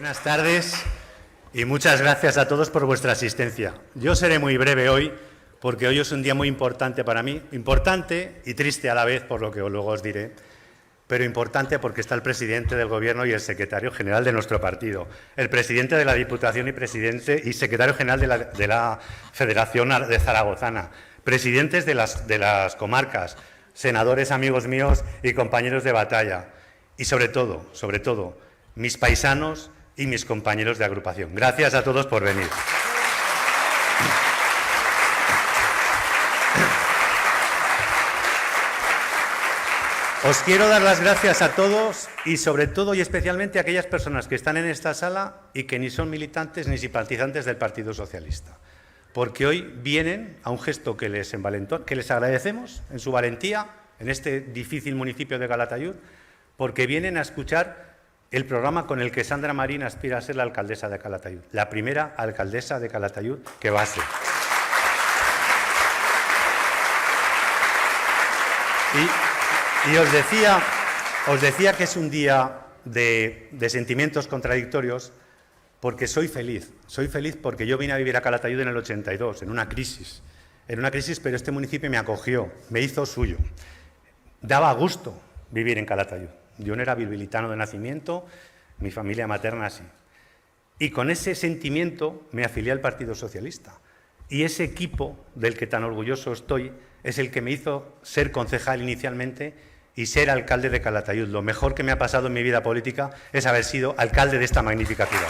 Buenas tardes y muchas gracias a todos por vuestra asistencia. Yo seré muy breve hoy porque hoy es un día muy importante para mí, importante y triste a la vez por lo que luego os diré, pero importante porque está el presidente del Gobierno y el secretario general de nuestro partido, el presidente de la Diputación y presidente y secretario general de la Federación de Zaragozana, presidentes de las comarcas, senadores amigos míos y compañeros de batalla y sobre todo, mis paisanos y mis compañeros de agrupación. Gracias a todos por venir. Os quiero dar las gracias a todos y sobre todo y especialmente a aquellas personas que están en esta sala y que ni son militantes ni simpatizantes del Partido Socialista, porque hoy vienen a un gesto que les envalentó, que les agradecemos en su valentía en este difícil municipio de Calatayud, porque vienen a escuchar el programa con el que Sandra Marín aspira a ser la alcaldesa de Calatayud, la primera alcaldesa de Calatayud que va a ser. Y os decía que es un día de sentimientos contradictorios porque soy feliz porque yo vine a vivir a Calatayud en el 82, en una crisis, pero este municipio me acogió, me hizo suyo. Daba gusto vivir en Calatayud. Yo no era bilbilitano de nacimiento, mi familia materna sí. Y con ese sentimiento me afilié al Partido Socialista. Y ese equipo del que tan orgulloso estoy es el que me hizo ser concejal inicialmente y ser alcalde de Calatayud. Lo mejor que me ha pasado en mi vida política es haber sido alcalde de esta magnífica ciudad.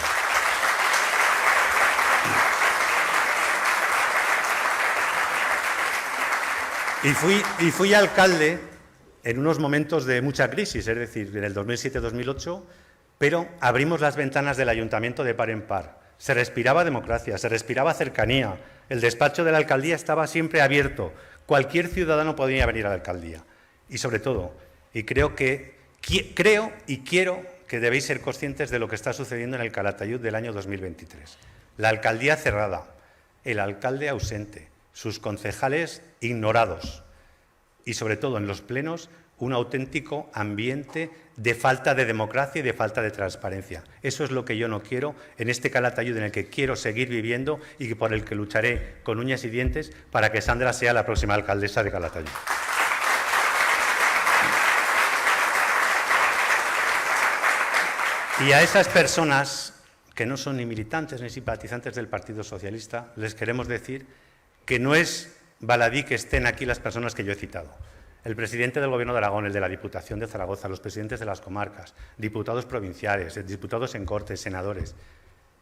Y fui alcalde en unos momentos de mucha crisis, es decir, en el 2007-2008, pero abrimos las ventanas del ayuntamiento de par en par. Se respiraba democracia, se respiraba cercanía, el despacho de la alcaldía estaba siempre abierto, cualquier ciudadano podía venir a la alcaldía. Y sobre todo, y creo y quiero que debéis ser conscientes de lo que está sucediendo en el Calatayud del año 2023. La alcaldía cerrada, el alcalde ausente, sus concejales ignorados y sobre todo en los plenos un auténtico ambiente de falta de democracia y de falta de transparencia. Eso es lo que yo no quiero en este Calatayud en el que quiero seguir viviendo y por el que lucharé con uñas y dientes para que Sandra sea la próxima alcaldesa de Calatayud. Y a esas personas que no son ni militantes ni simpatizantes del Partido Socialista, les queremos decir que no es baladí que estén aquí las personas que yo he citado. El presidente del Gobierno de Aragón, el de la Diputación de Zaragoza, los presidentes de las comarcas, diputados provinciales, diputados en Cortes, senadores.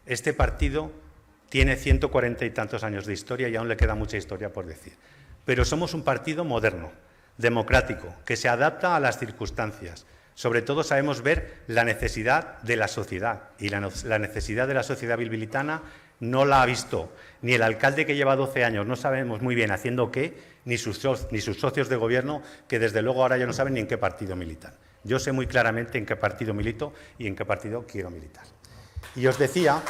Este partido tiene 140 y tantos años de historia y aún le queda mucha historia por decir. Pero somos un partido moderno, democrático, que se adapta a las circunstancias. Sobre todo sabemos ver la necesidad de la sociedad y la necesidad de la sociedad bilbilitana no la ha visto ni el alcalde que lleva 12 años, no sabemos muy bien haciendo qué, ni sus socios de gobierno, que desde luego ahora ya no saben ni en qué partido militan. Yo sé muy claramente en qué partido milito y en qué partido quiero militar. Y os decía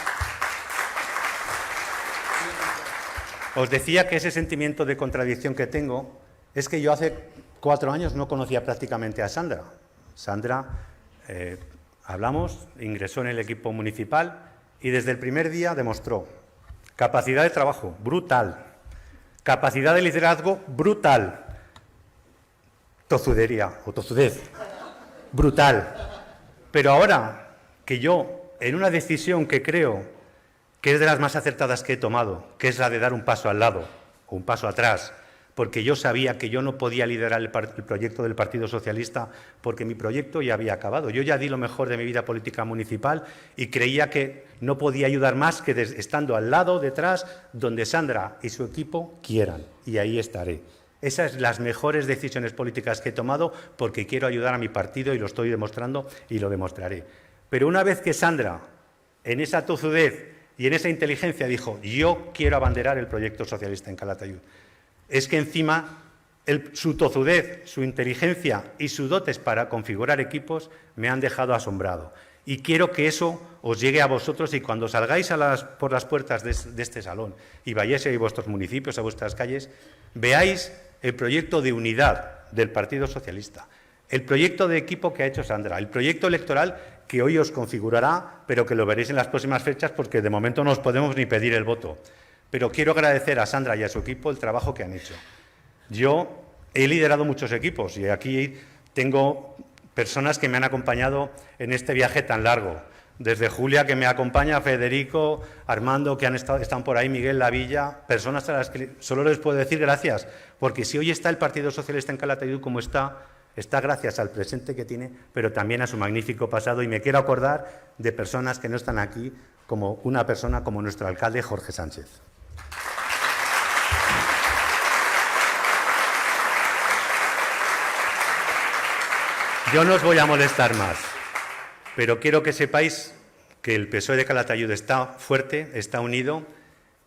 que ese sentimiento de contradicción que tengo es que yo hace 4 años no conocía prácticamente a Sandra. Sandra, hablamos, ingresó en el equipo municipal y desde el primer día demostró capacidad de trabajo brutal, capacidad de liderazgo brutal, tozudería o tozudez brutal. Pero ahora que yo, en una decisión que creo que es de las más acertadas que he tomado, que es la de dar un paso al lado o un paso atrás, porque yo sabía que yo no podía liderar el proyecto del Partido Socialista porque mi proyecto ya había acabado. Yo ya di lo mejor de mi vida política municipal y creía que no podía ayudar más que estando al lado, detrás, donde Sandra y su equipo quieran. Y ahí estaré. Esas son las mejores decisiones políticas que he tomado porque quiero ayudar a mi partido y lo estoy demostrando y lo demostraré. Pero una vez que Sandra, en esa tozudez y en esa inteligencia, dijo yo quiero abanderar el proyecto socialista en Calatayud, es que encima su tozudez, su inteligencia y sus dotes para configurar equipos me han dejado asombrado. Y quiero que eso os llegue a vosotros y cuando salgáis por las puertas de este salón y vayáis a vuestros municipios, a vuestras calles, veáis el proyecto de unidad del Partido Socialista, el proyecto de equipo que ha hecho Sandra, el proyecto electoral que hoy os configurará, pero que lo veréis en las próximas fechas porque de momento no os podemos ni pedir el voto. Pero quiero agradecer a Sandra y a su equipo el trabajo que han hecho. Yo he liderado muchos equipos y aquí tengo personas que me han acompañado en este viaje tan largo. Desde Julia, que me acompaña, Federico, Armando, que están por ahí, Miguel Lavilla, personas a las que solo les puedo decir gracias, porque si hoy está el Partido Socialista en Calatayud como está gracias al presente que tiene, pero también a su magnífico pasado, y me quiero acordar de personas que no están aquí, como una persona como nuestro alcalde, Jorge Sánchez. Yo no os voy a molestar más, pero quiero que sepáis que el PSOE de Calatayud está fuerte, está unido,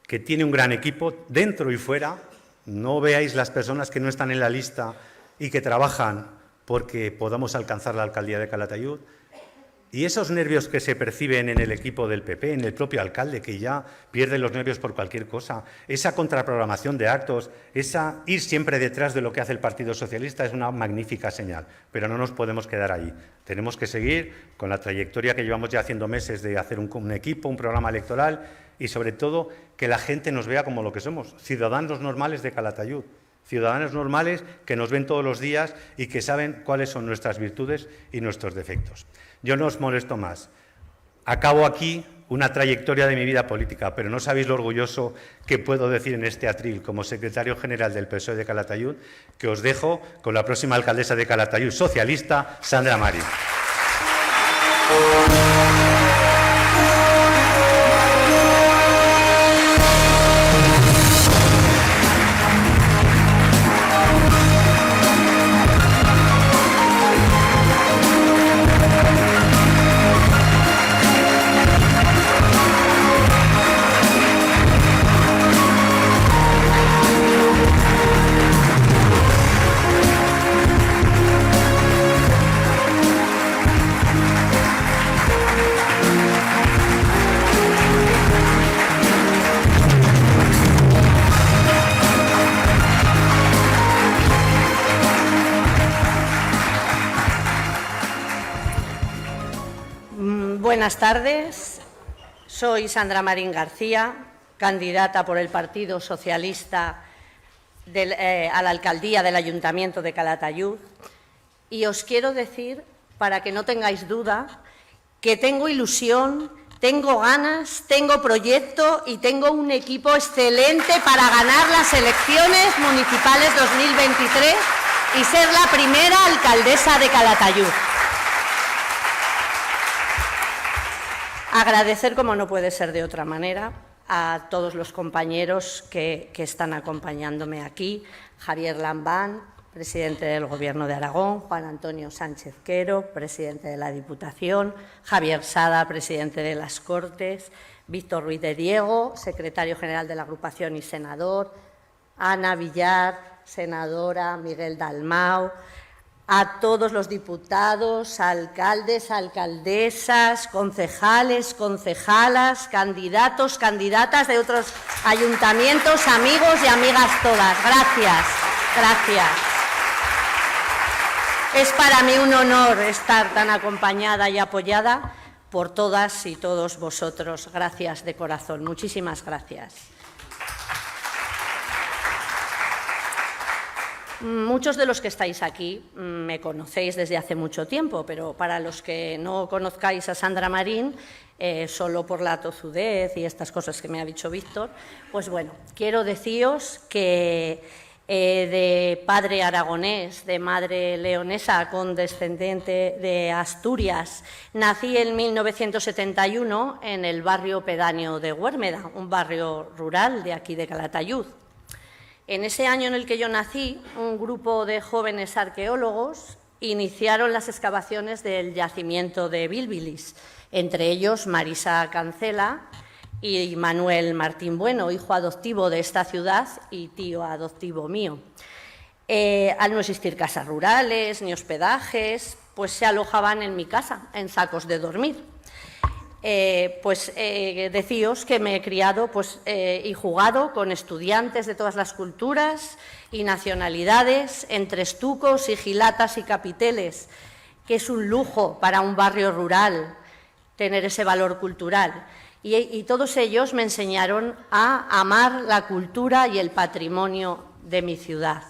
que tiene un gran equipo dentro y fuera. No veáis las personas que no están en la lista y que trabajan porque podamos alcanzar la alcaldía de Calatayud. Y esos nervios que se perciben en el equipo del PP, en el propio alcalde, que ya pierde los nervios por cualquier cosa, esa contraprogramación de actos, esa ir siempre detrás de lo que hace el Partido Socialista es una magnífica señal, pero no nos podemos quedar ahí. Tenemos que seguir con la trayectoria que llevamos ya haciendo meses de hacer un equipo, un programa electoral y, sobre todo, que la gente nos vea como lo que somos, ciudadanos normales de Calatayud. Ciudadanos normales que nos ven todos los días y que saben cuáles son nuestras virtudes y nuestros defectos. Yo no os molesto más. Acabo aquí una trayectoria de mi vida política, pero no sabéis lo orgulloso que puedo decir en este atril como secretario general del PSOE de Calatayud, que os dejo con la próxima alcaldesa de Calatayud, socialista, Sandra Marín. Buenas tardes, soy Sandra Marín García, candidata por el Partido Socialista a la alcaldía del Ayuntamiento de Calatayud, y os quiero decir, para que no tengáis duda, que tengo ilusión, tengo ganas, tengo proyecto y tengo un equipo excelente para ganar las elecciones municipales 2023 y ser la primera alcaldesa de Calatayud. Agradecer, como no puede ser de otra manera, a todos los compañeros que están acompañándome aquí. Javier Lambán, presidente del Gobierno de Aragón; Juan Antonio Sánchez Quero, presidente de la Diputación; Javier Sada, presidente de las Cortes; Víctor Ruiz de Diego, secretario general de la agrupación y senador; Ana Villar, senadora; Miguel Dalmau; a todos los diputados, alcaldes, alcaldesas, concejales, concejalas, candidatos, candidatas de otros ayuntamientos, amigos y amigas todas. Gracias, gracias. Es para mí un honor estar tan acompañada y apoyada por todas y todos vosotros. Gracias de corazón. Muchísimas gracias. Muchos de los que estáis aquí me conocéis desde hace mucho tiempo, pero para los que no conozcáis a Sandra Marín, solo por la tozudez y estas cosas que me ha dicho Víctor, pues bueno, quiero deciros que de padre aragonés, de madre leonesa, condescendiente de Asturias, nací en 1971 en el barrio pedáneo de Huérmeda, un barrio rural de aquí de Calatayud. En ese año en el que yo nací, un grupo de jóvenes arqueólogos iniciaron las excavaciones del yacimiento de Bílbilis, entre ellos Marisa Cancela y Manuel Martín Bueno, hijo adoptivo de esta ciudad y tío adoptivo mío. Al no existir casas rurales ni hospedajes, pues se alojaban en mi casa, en sacos de dormir. Decíos que me he criado y jugado con estudiantes de todas las culturas y nacionalidades, entre estucos, sigilatas y capiteles, que es un lujo para un barrio rural tener ese valor cultural. Y todos ellos me enseñaron a amar la cultura y el patrimonio de mi ciudad.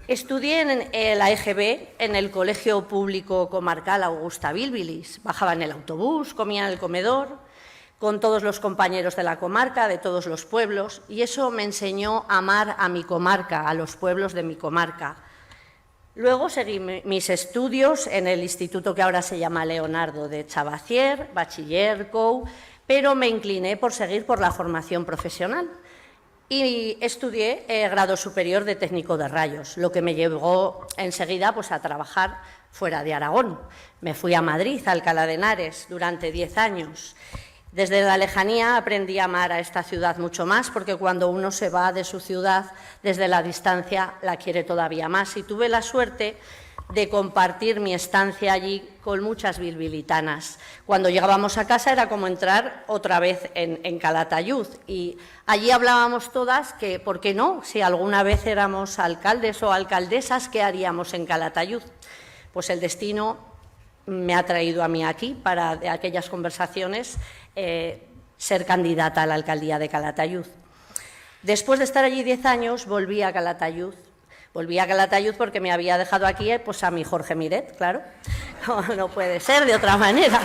Estudié en la EGB, en el Colegio Público Comarcal Augusta Bílbilis. Bajaba en el autobús, comía en el comedor, con todos los compañeros de la comarca, de todos los pueblos, y eso me enseñó a amar a mi comarca, a los pueblos de mi comarca. Luego seguí mis estudios en el instituto que ahora se llama Leonardo de Chavacier, bachiller, COU, pero me incliné por seguir por la formación profesional y estudié grado superior de técnico de rayos, lo que me llevó enseguida pues, a trabajar fuera de Aragón. Me fui a Madrid, a Alcalá de Henares, durante 10 años. Desde la lejanía aprendí a amar a esta ciudad mucho más, porque cuando uno se va de su ciudad, desde la distancia la quiere todavía más. Y tuve la suerte de compartir mi estancia allí con muchas bilbilitanas. Cuando llegábamos a casa era como entrar otra vez en Calatayud. Y allí hablábamos todas que, ¿por qué no? Si alguna vez éramos alcaldes o alcaldesas, ¿qué haríamos en Calatayud? Pues el destino me ha traído a mí aquí para de aquellas conversaciones ser candidata a la alcaldía de Calatayud. Después de estar allí 10 años, volví a Calatayud. Volví a Calatayud porque me había dejado aquí pues, a mi Jorge Miret, claro. No puede ser de otra manera.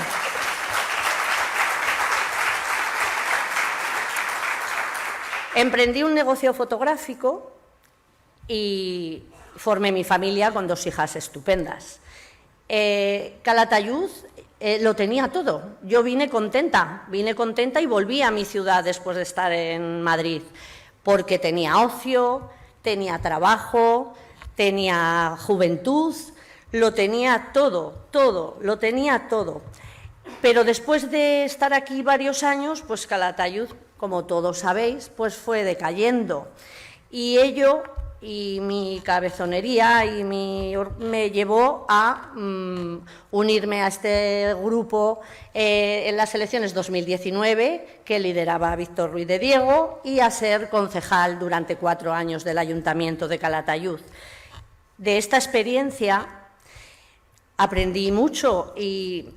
Emprendí un negocio fotográfico y formé mi familia con 2 hijas estupendas. Calatayud lo tenía todo. Yo vine contenta y volví a mi ciudad después de estar en Madrid, porque tenía ocio, tenía trabajo, tenía juventud, lo tenía todo, lo tenía todo. Pero después de estar aquí varios años, pues Calatayud, como todos sabéis, pues fue decayendo. Y ello y mi cabezonería me llevó a unirme a este grupo en las elecciones 2019 que lideraba Víctor Ruiz de Diego y a ser concejal durante 4 años del Ayuntamiento de Calatayud. De esta experiencia aprendí mucho y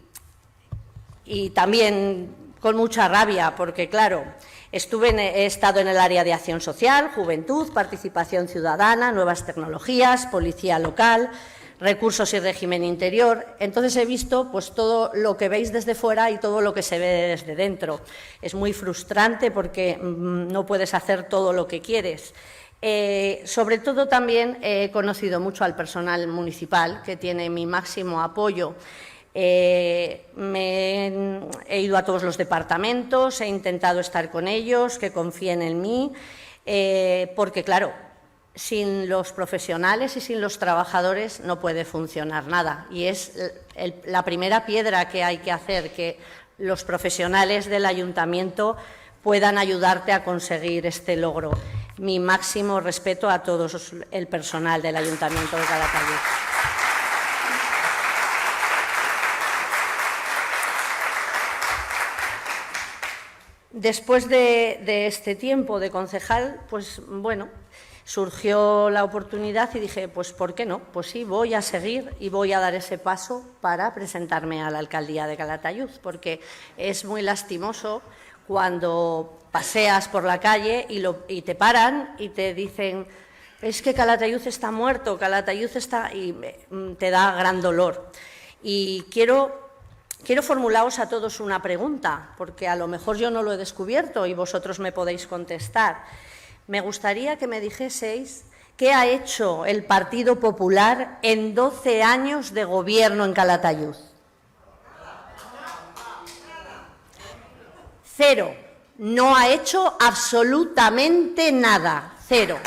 también con mucha rabia porque, claro, he estado en el área de acción social, juventud, participación ciudadana, nuevas tecnologías, policía local, recursos y régimen interior. Entonces he visto pues, todo lo que veis desde fuera y todo lo que se ve desde dentro. Es muy frustrante porque no puedes hacer todo lo que quieres. Sobre todo también he conocido mucho al personal municipal, que tiene mi máximo apoyo. He ido a todos los departamentos, he intentado estar con ellos, que confíen en mí, porque, claro, sin los profesionales y sin los trabajadores no puede funcionar nada. Y es la primera piedra que hay que hacer, que los profesionales del ayuntamiento puedan ayudarte a conseguir este logro. Mi máximo respeto a todo el personal del Ayuntamiento de Calatayud. Después de este tiempo de concejal, pues bueno, surgió la oportunidad y dije, pues ¿por qué no? Pues sí, voy a seguir y voy a dar ese paso para presentarme a la alcaldía de Calatayud, porque es muy lastimoso cuando paseas por la calle y te paran y te dicen, es que Calatayud está muerto, Calatayud está... y te da gran dolor. Y quiero formularos a todos una pregunta, porque a lo mejor yo no lo he descubierto y vosotros me podéis contestar. Me gustaría que me dijeseis qué ha hecho el Partido Popular en 12 años de gobierno en Calatayud. 0. No ha hecho absolutamente nada. 0.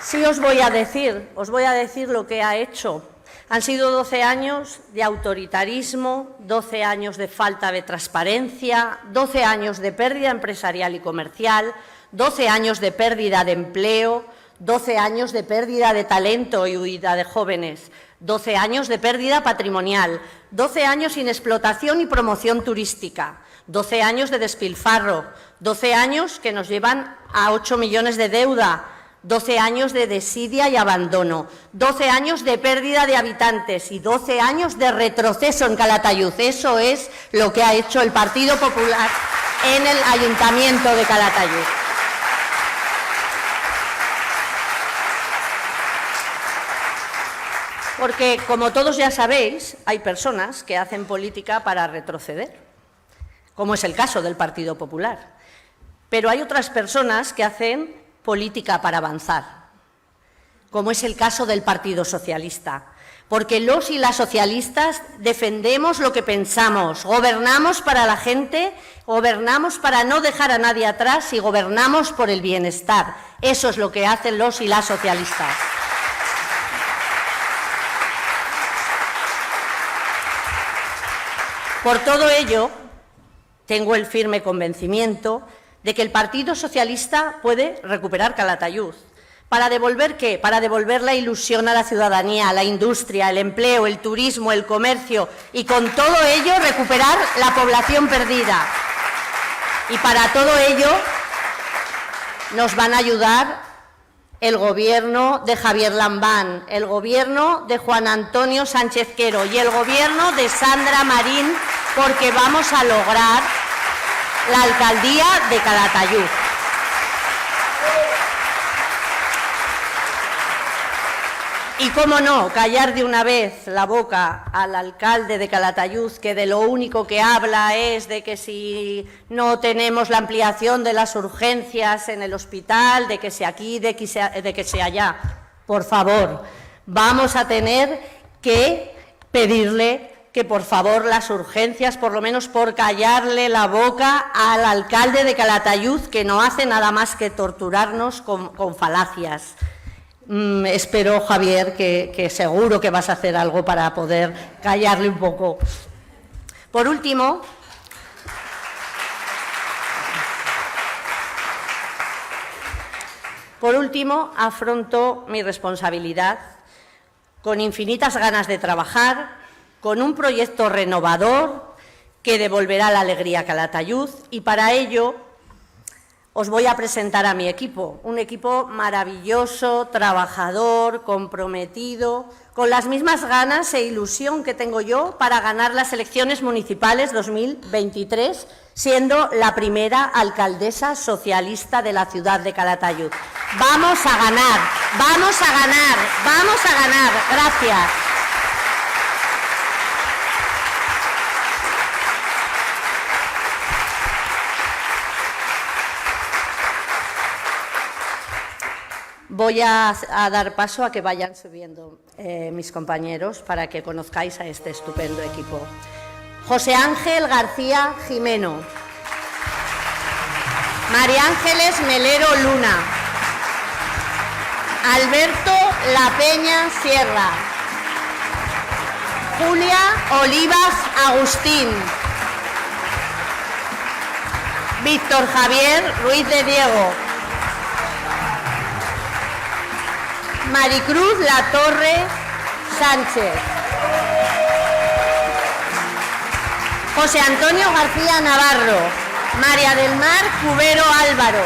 Sí os voy a decir lo que ha hecho. Han sido 12 años de autoritarismo, 12 años de falta de transparencia, 12 años de pérdida empresarial y comercial, 12 años de pérdida de empleo, 12 años de pérdida de talento y huida de jóvenes, 12 años de pérdida patrimonial, 12 años sin explotación y promoción turística, 12 años de despilfarro, 12 años que nos llevan a 8 millones de deuda, 12 años de desidia y abandono, 12 años de pérdida de habitantes y 12 años de retroceso en Calatayud. Eso es lo que ha hecho el Partido Popular en el Ayuntamiento de Calatayud. Porque, como todos ya sabéis, hay personas que hacen política para retroceder, como es el caso del Partido Popular. Pero hay otras personas que hacen política para avanzar, como es el caso del Partido Socialista. Porque los y las socialistas defendemos lo que pensamos, gobernamos para la gente, gobernamos para no dejar a nadie atrás y gobernamos por el bienestar. Eso es lo que hacen los y las socialistas. Por todo ello, tengo el firme convencimiento de que el Partido Socialista puede recuperar Calatayud. ¿Para devolver qué? Para devolver la ilusión a la ciudadanía, a la industria, el empleo, el turismo, el comercio y con todo ello recuperar la población perdida. Y para todo ello nos van a ayudar el Gobierno de Javier Lambán, el Gobierno de Juan Antonio Sánchez Quero y el Gobierno de Sandra Marín, porque vamos a lograr la alcaldía de Calatayud. Y cómo no, callar de una vez la boca al alcalde de Calatayud, que de lo único que habla es de que si no tenemos la ampliación de las urgencias en el hospital, de que sea aquí, de que sea allá. Por favor, vamos a tener que pedirle que por favor las urgencias, por lo menos por callarle la boca al alcalde de Calatayud, que no hace nada más que torturarnos con falacias. Espero, Javier, que seguro que vas a hacer algo para poder callarle un poco. Por último, afronto mi responsabilidad con infinitas ganas de trabajar, con un proyecto renovador que devolverá la alegría a Calatayud, y para ello os voy a presentar a mi equipo, un equipo maravilloso, trabajador, comprometido, con las mismas ganas e ilusión que tengo yo para ganar las elecciones municipales 2023, siendo la primera alcaldesa socialista de la ciudad de Calatayud. ¡Vamos a ganar! ¡Vamos a ganar! ¡Vamos a ganar! Gracias. Voy a dar paso a que vayan subiendo mis compañeros para que conozcáis a este estupendo equipo. José Ángel García Jimeno. María Ángeles Melero Luna. Alberto La Peña Sierra. Julia Olivas Agustín. Víctor Javier Ruiz de Diego. Maricruz Latorre Sánchez. José Antonio García Navarro. María del Mar Cubero Álvaro.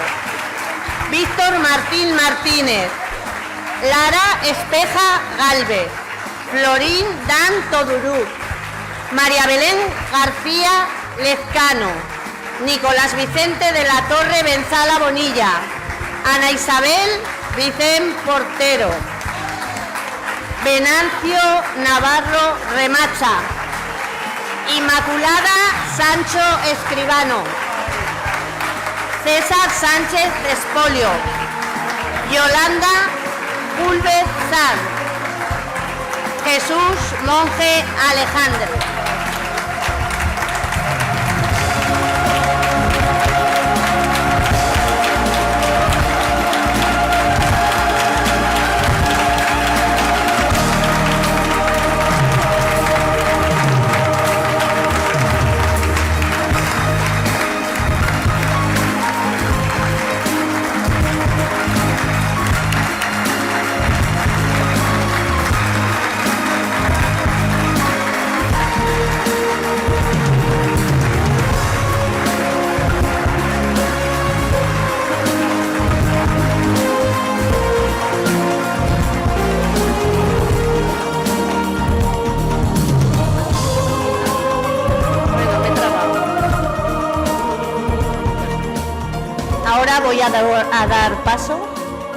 Víctor Martín Martínez. Lara Espeja Galvez. Florín Dan Todurú. María Belén García Lezcano. Nicolás Vicente de la Torre Benzala Bonilla. Ana Isabel Vicente Portero. Venancio Navarro Remacha. Inmaculada Sancho Escribano. César Sánchez Espolio. Yolanda Pulvez Sanz. Jesús Monje Alejandro. ahora voy a dar paso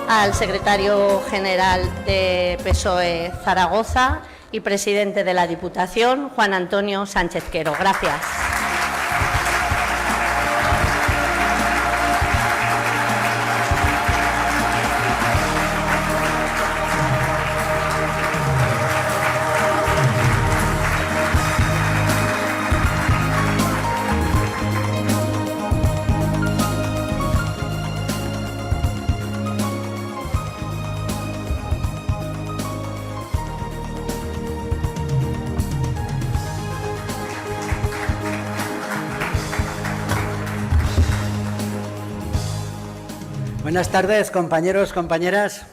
al secretario general de PSOE Zaragoza y presidente de la Diputación, Juan Antonio Sánchez Quero. Gracias. Buenas tardes, compañeros, compañeras.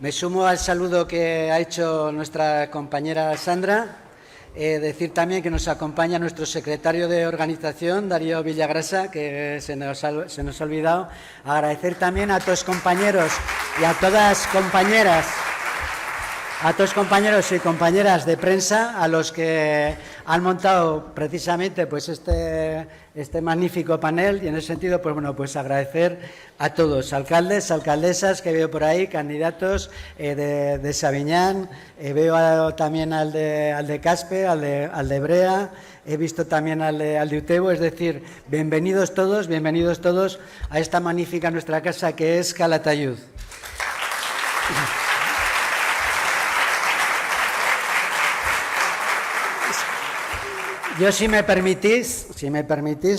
Me sumo al saludo que ha hecho nuestra compañera Sandra. Decir también que nos acompaña nuestro secretario de organización, Darío Villagrasa, que se nos ha olvidado. Agradecer también a todos compañeros y a todas compañeras, a todos compañeros y compañeras de prensa, a los que han montado precisamente pues este magnífico panel, y en ese sentido pues agradecer a todos, alcaldes, alcaldesas que veo por ahí, candidatos de Sabiñán, veo también al de Caspe, al de Brea, he visto también al de Utebo, es decir, bienvenidos todos a esta magnífica nuestra casa que es Calatayud. Yo, si me permitís,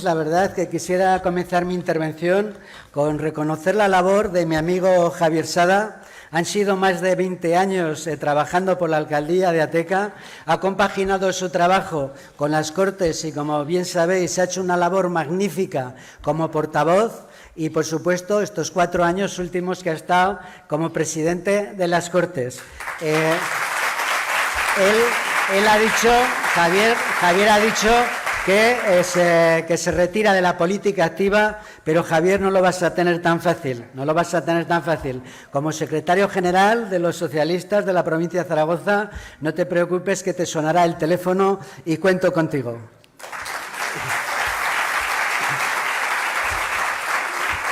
la verdad que quisiera comenzar mi intervención con reconocer la labor de mi amigo Javier Sada. Han sido más de 20 años trabajando por la alcaldía de Ateca, ha compaginado su trabajo con las Cortes y, como bien sabéis, ha hecho una labor magnífica como portavoz y, por supuesto, estos 4 años últimos que ha estado como presidente de las Cortes. Él ha dicho, Javier ha dicho que se retira de la política activa, pero Javier no lo vas a tener tan fácil, Como secretario general de los socialistas de la provincia de Zaragoza, no te preocupes que te sonará el teléfono y cuento contigo.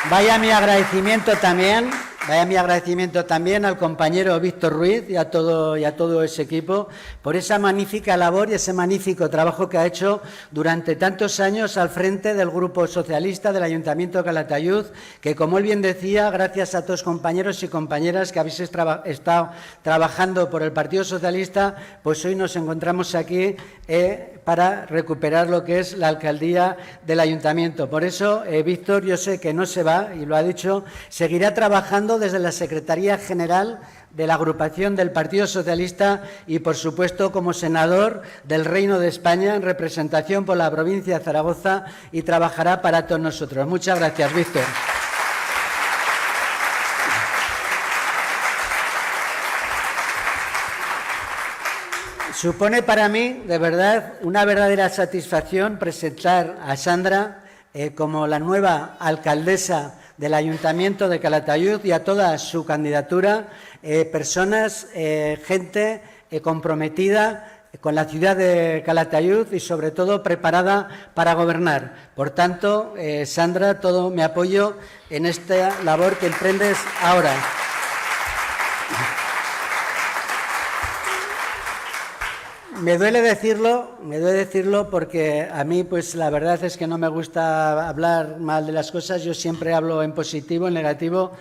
Vaya mi agradecimiento también al compañero Víctor Ruiz y a todo ese equipo por esa magnífica labor y ese magnífico trabajo que ha hecho durante tantos años al frente del Grupo Socialista del Ayuntamiento de Calatayud, que, como él bien decía, gracias a todos compañeros y compañeras que habéis estado trabajando por el Partido Socialista, pues hoy nos encontramos aquí para recuperar lo que es la alcaldía del Ayuntamiento. Por eso, Víctor, yo sé que no se va, y lo ha dicho, seguirá trabajando desde la Secretaría General de la agrupación del Partido Socialista y, por supuesto, como senador del Reino de España en representación por la provincia de Zaragoza, y trabajará para todos nosotros. Muchas gracias, Víctor. Supone para mí, de verdad, una verdadera satisfacción presentar a Sandra como la nueva alcaldesa del Ayuntamiento de Calatayud y a toda su candidatura, personas, gente comprometida con la ciudad de Calatayud y, sobre todo, preparada para gobernar. Por tanto, Sandra, todo mi apoyo en esta labor que emprendes ahora. Me duele decirlo porque a mí, pues la verdad es que no me gusta hablar mal de las cosas. Yo siempre hablo en positivo, en negativo,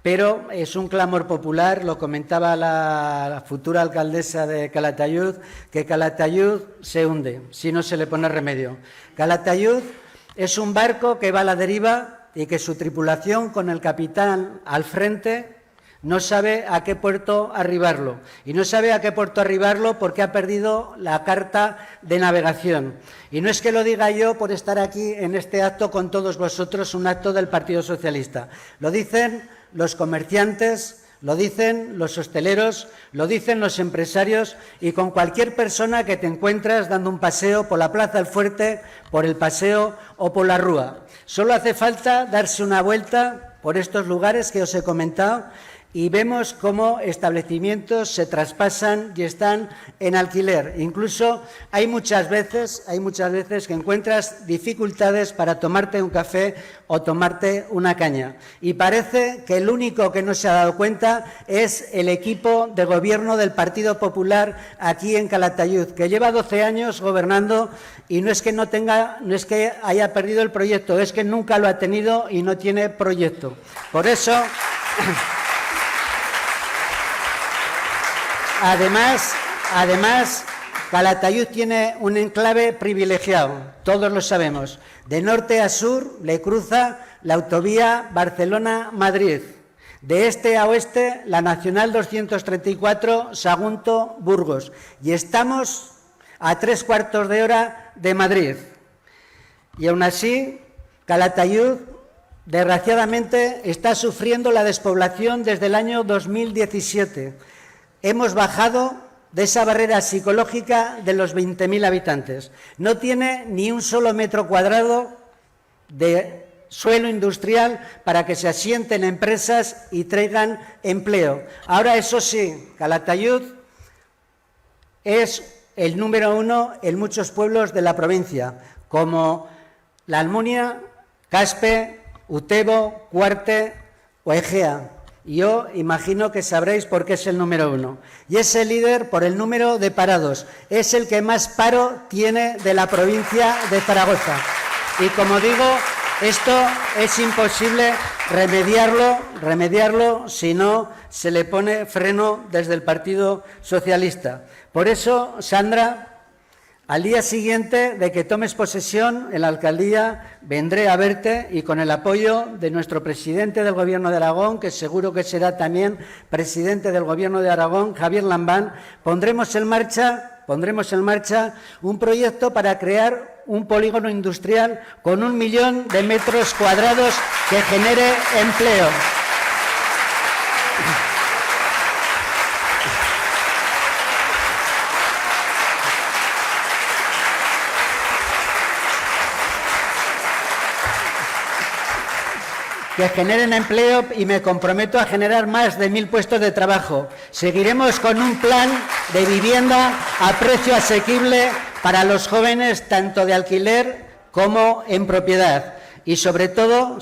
pero es un clamor popular, lo comentaba la futura alcaldesa de Calatayud, que Calatayud se hunde si no se le pone remedio. Calatayud es un barco que va a la deriva y que su tripulación, con el capitán al frente, no sabe a qué puerto arribarlo. Y no sabe a qué puerto arribarlo porque ha perdido la carta de navegación. Y no es que lo diga yo por estar aquí en este acto con todos vosotros, un acto del Partido Socialista. Lo dicen los comerciantes, lo dicen los hosteleros, lo dicen los empresarios y con cualquier persona que te encuentras dando un paseo por la Plaza del Fuerte, por el Paseo o por la Rúa. Solo hace falta darse una vuelta por estos lugares que os he comentado y vemos cómo establecimientos se traspasan y están en alquiler. Incluso hay muchas veces que encuentras dificultades para tomarte un café o tomarte una caña. Y parece que el único que no se ha dado cuenta es el equipo de gobierno del Partido Popular aquí en Calatayud, que lleva 12 años gobernando y no es que haya perdido el proyecto, es que nunca lo ha tenido y no tiene proyecto. Por eso, además, Calatayud tiene un enclave privilegiado, todos lo sabemos. De norte a sur le cruza la autovía Barcelona-Madrid. De este a oeste, la Nacional 234 Sagunto-Burgos. Y estamos a 3/4 de hora de Madrid. Y aún así, Calatayud, desgraciadamente, está sufriendo la despoblación desde el año 2017. Hemos bajado de esa barrera psicológica de los 20.000 habitantes. No tiene ni un solo metro cuadrado de suelo industrial para que se asienten empresas y traigan empleo. Ahora, eso sí, Calatayud es el número 1 en muchos pueblos de la provincia, como La Almunia, Caspe, Utebo, Cuarte o Egea. Yo imagino que sabréis por qué es el número 1. Y es el líder por el número de parados. Es el que más paro tiene de la provincia de Zaragoza. Y como digo, esto es imposible remediarlo si no se le pone freno desde el Partido Socialista. Por eso, Sandra, al día siguiente de que tomes posesión en la alcaldía, vendré a verte y con el apoyo de nuestro presidente del Gobierno de Aragón, que seguro que será también presidente del Gobierno de Aragón, Javier Lambán, pondremos en marcha un proyecto para crear un polígono industrial con 1 millón de metros cuadrados que genere empleo. Que generen empleo y me comprometo a generar más de 1.000 puestos de trabajo. Seguiremos con un plan de vivienda a precio asequible para los jóvenes, tanto de alquiler como en propiedad. Y sobre todo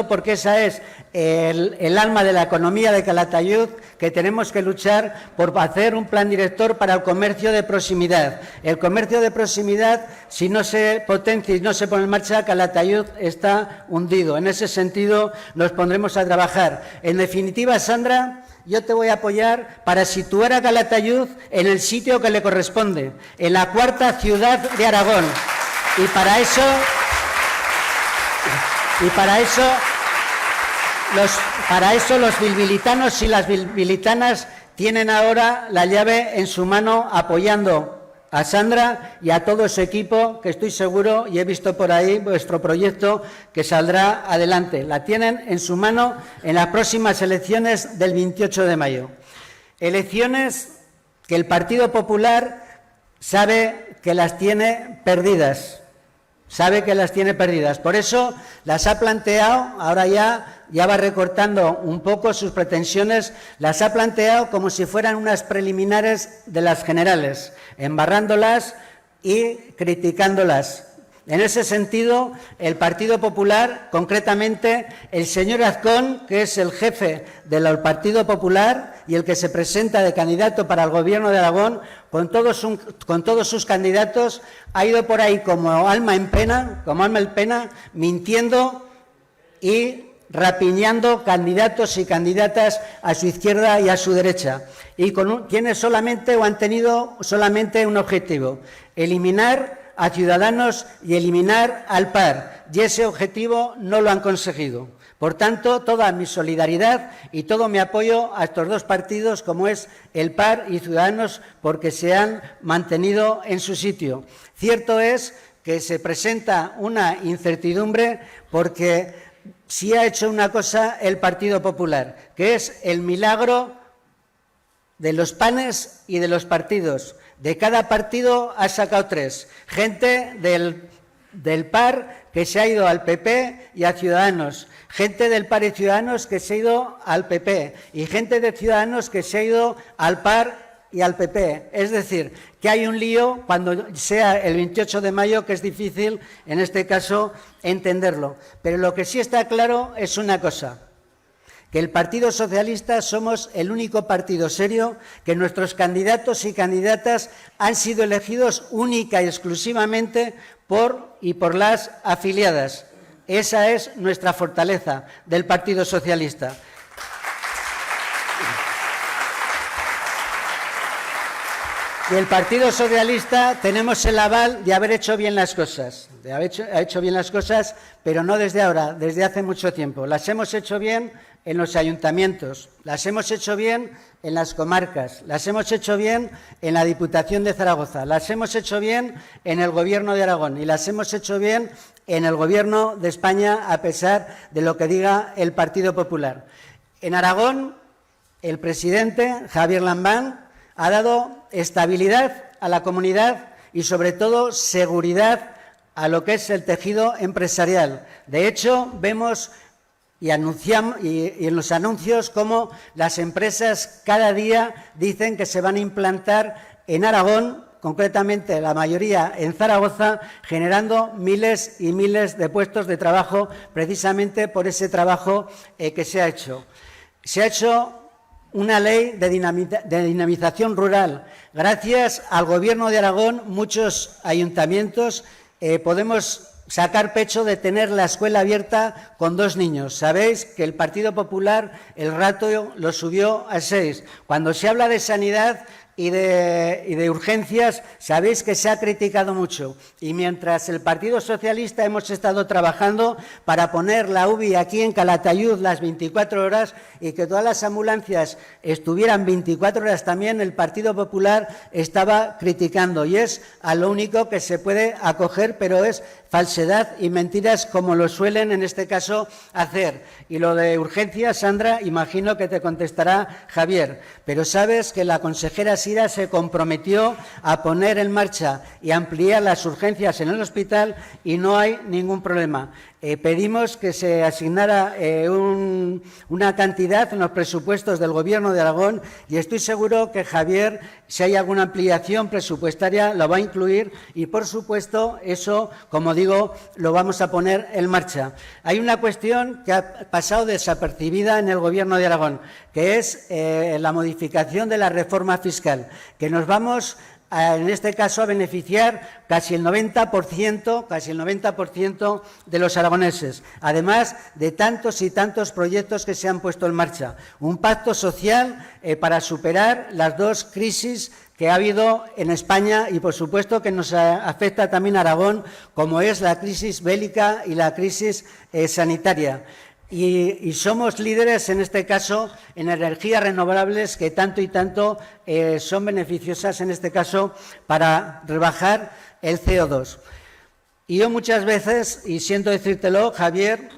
porque esa es el alma de la economía de Calatayud, que tenemos que luchar por hacer un plan director para el comercio de proximidad. El comercio de proximidad, si no se potencia y no se pone en marcha, Calatayud está hundido. En ese sentido nos pondremos a trabajar. En definitiva, Sandra, yo te voy a apoyar para situar a Calatayud en el sitio que le corresponde, en la 4ª ciudad de Aragón. Y para eso los bilbilitanos y las bilbilitanas tienen ahora la llave en su mano, apoyando a Sandra y a todo su equipo, que estoy seguro, y he visto por ahí vuestro proyecto, que saldrá adelante. La tienen en su mano en las próximas elecciones del 28 de mayo. Elecciones que el Partido Popular sabe que las tiene perdidas. Por eso las ha planteado, ahora ya va recortando un poco sus pretensiones, las ha planteado como si fueran unas preliminares de las generales, embarrándolas y criticándolas. En ese sentido, el Partido Popular, concretamente el señor Azcón, que es el jefe del Partido Popular y el que se presenta de candidato para el Gobierno de Aragón, con todos sus candidatos, ha ido por ahí como alma en pena, mintiendo y rapiñando candidatos y candidatas a su izquierda y a su derecha. Y han tenido solamente un objetivo: eliminar a Ciudadanos y eliminar al PAR, y ese objetivo no lo han conseguido. Por tanto, toda mi solidaridad y todo mi apoyo a estos dos partidos, como es el PAR y Ciudadanos, porque se han mantenido en su sitio. Cierto es que se presenta una incertidumbre porque sí ha hecho una cosa el Partido Popular, que es el milagro de los panes y de los partidos. De cada partido ha sacado 3. Gente del PAR que se ha ido al PP y a Ciudadanos, gente del PAR y Ciudadanos que se ha ido al PP y gente de Ciudadanos que se ha ido al PAR y al PP. Es decir, que hay un lío cuando sea el 28 de mayo, que es difícil, en este caso, entenderlo. Pero lo que sí está claro es una cosa, que el Partido Socialista somos el único partido serio que nuestros candidatos y candidatas han sido elegidos única y exclusivamente por y por las afiliadas. Esa es nuestra fortaleza del Partido Socialista. Y el Partido Socialista tenemos el aval de haber hecho bien las cosas, ha hecho bien las cosas, pero no desde ahora, desde hace mucho tiempo. Las hemos hecho bien en los ayuntamientos, las hemos hecho bien en las comarcas, las hemos hecho bien en la Diputación de Zaragoza, las hemos hecho bien en el Gobierno de Aragón y las hemos hecho bien en el Gobierno de España, a pesar de lo que diga el Partido Popular. En Aragón, el presidente, Javier Lambán, ha dado estabilidad a la comunidad y, sobre todo, seguridad a lo que es el tejido empresarial. De hecho, vemos y anunciamos y en los anuncios cómo las empresas cada día dicen que se van a implantar en Aragón, concretamente la mayoría en Zaragoza, generando miles y miles de puestos de trabajo precisamente por ese trabajo que se ha hecho. Se ha hecho una ley de dinamización rural. Gracias al Gobierno de Aragón, muchos ayuntamientos podemos sacar pecho de tener la escuela abierta con 2 niños. Sabéis que el Partido Popular el ratio lo subió a 6. Cuando se habla de sanidad y de urgencias, sabéis que se ha criticado mucho. Y mientras el Partido Socialista hemos estado trabajando para poner la UBI aquí en Calatayud las 24 horas y que todas las ambulancias estuvieran 24 horas también, el Partido Popular estaba criticando. Y es a lo único que se puede acoger, pero es falsedad y mentiras como lo suelen en este caso hacer. Y lo de urgencias, Sandra, imagino que te contestará Javier, pero sabes que la consejera Sira se comprometió a poner en marcha y ampliar las urgencias en el hospital y no hay ningún problema. Pedimos que se asignara una cantidad en los presupuestos del Gobierno de Aragón y estoy seguro que Javier, si hay alguna ampliación presupuestaria, lo va a incluir y, por supuesto, eso, como digo, lo vamos a poner en marcha. Hay una cuestión que ha pasado desapercibida en el Gobierno de Aragón, que es la modificación de la reforma fiscal, que nos vamos en este caso a beneficiar casi el 90% de los aragoneses, además de tantos y tantos proyectos que se han puesto en marcha. Un pacto social para superar las 2 crisis que ha habido en España y, por supuesto, que nos afecta también a Aragón, como es la crisis bélica y la crisis sanitaria. Y somos líderes, en este caso, en energías renovables que tanto y tanto son beneficiosas, en este caso, para rebajar el CO2. Y yo muchas veces, y siento decírtelo, Javier,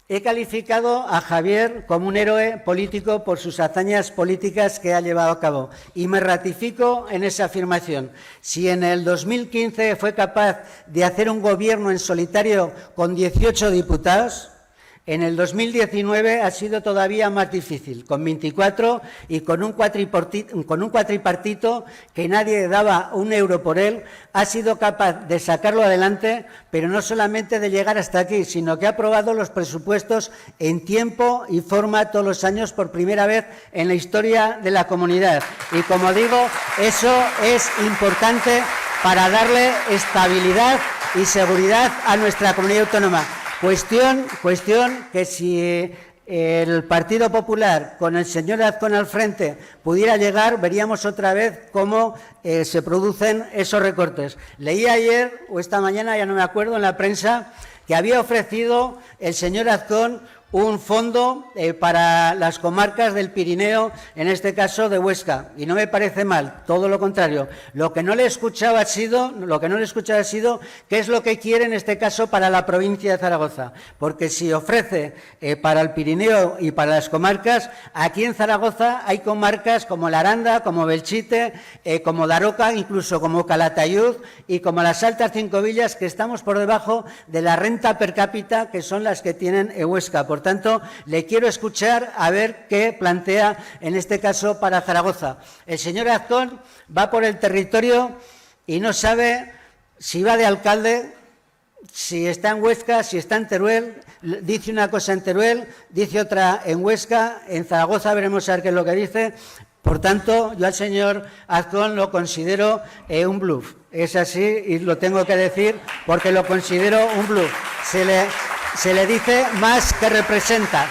he calificado a Javier como un héroe político por sus hazañas políticas que ha llevado a cabo. Y me ratifico en esa afirmación. Si en el 2015 fue capaz de hacer un gobierno en solitario con 18 diputados, en el 2019 ha sido todavía más difícil, con 24 y con un cuatripartito que nadie daba un euro por él, ha sido capaz de sacarlo adelante, pero no solamente de llegar hasta aquí, sino que ha aprobado los presupuestos en tiempo y forma todos los años por primera vez en la historia de la comunidad. Y como digo, eso es importante para darle estabilidad y seguridad a nuestra comunidad autónoma. Cuestión que si el Partido Popular, con el señor Azcón al frente, pudiera llegar, veríamos otra vez cómo se producen esos recortes. Leí ayer, o esta mañana, ya no me acuerdo, en la prensa, que había ofrecido el señor Azcón un fondo para las comarcas del Pirineo, en este caso de Huesca, y no me parece mal, todo lo contrario. Lo que no le he escuchado ha sido qué es lo que quiere en este caso para la provincia de Zaragoza, porque si ofrece para el Pirineo y para las comarcas, aquí en Zaragoza hay comarcas como la Aranda, como Belchite, como Daroca, incluso como Calatayud y como las Altas Cinco Villas, que estamos por debajo de la renta per cápita, que son las que tienen Huesca. Por tanto, le quiero escuchar a ver qué plantea en este caso para Zaragoza. El señor Azcón va por el territorio y no sabe si va de alcalde, si está en Huesca, si está en Teruel. Dice una cosa en Teruel, dice otra en Huesca, en Zaragoza veremos a ver qué es lo que dice. Por tanto, yo al señor Azcón lo considero un bluff. Es así y lo tengo que decir porque lo considero un bluff. Se le dice más que representa.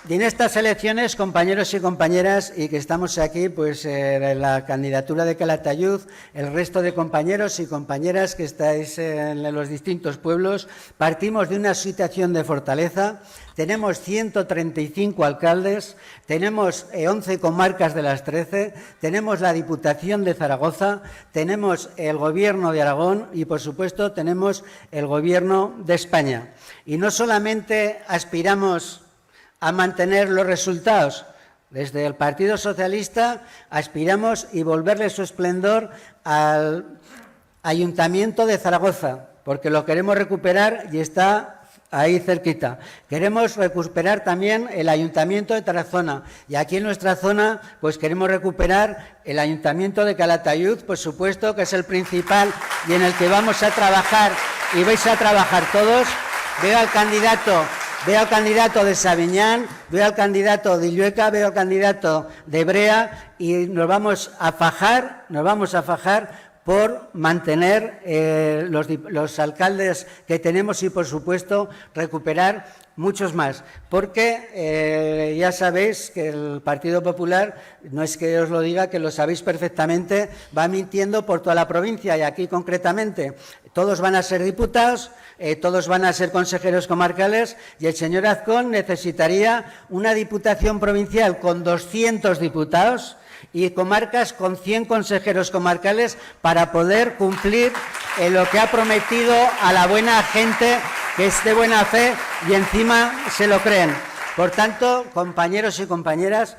Y en estas elecciones, compañeros y compañeras, y que estamos aquí, pues en la candidatura de Calatayud, el resto de compañeros y compañeras que estáis en los distintos pueblos, partimos de una situación de fortaleza. Tenemos 135 alcaldes, tenemos 11 comarcas de las 13, tenemos la Diputación de Zaragoza, tenemos el Gobierno de Aragón y, por supuesto, tenemos el Gobierno de España. Y no solamente aspiramos a mantener los resultados. Desde el Partido Socialista aspiramos y volverle su esplendor al Ayuntamiento de Zaragoza, porque lo queremos recuperar y está ahí cerquita. Queremos recuperar también el Ayuntamiento de Tarazona y aquí en nuestra zona pues queremos recuperar el Ayuntamiento de Calatayud, por supuesto, que es el principal y en el que vamos a trabajar y vais a trabajar todos. Veo al candidato de Sabiñán, veo al candidato de Illueca, veo al candidato de Brea y nos vamos a fajar por mantener los alcaldes que tenemos y, por supuesto, recuperar muchos más. Porque ya sabéis que el Partido Popular, no es que os lo diga, que lo sabéis perfectamente, va mintiendo por toda la provincia y aquí concretamente todos van a ser diputados, todos van a ser consejeros comarcales y el señor Azcón necesitaría una diputación provincial con 200 diputados y comarcas con 100 consejeros comarcales para poder cumplir lo que ha prometido a la buena gente que es de buena fe y encima se lo creen. Por tanto, compañeros y compañeras,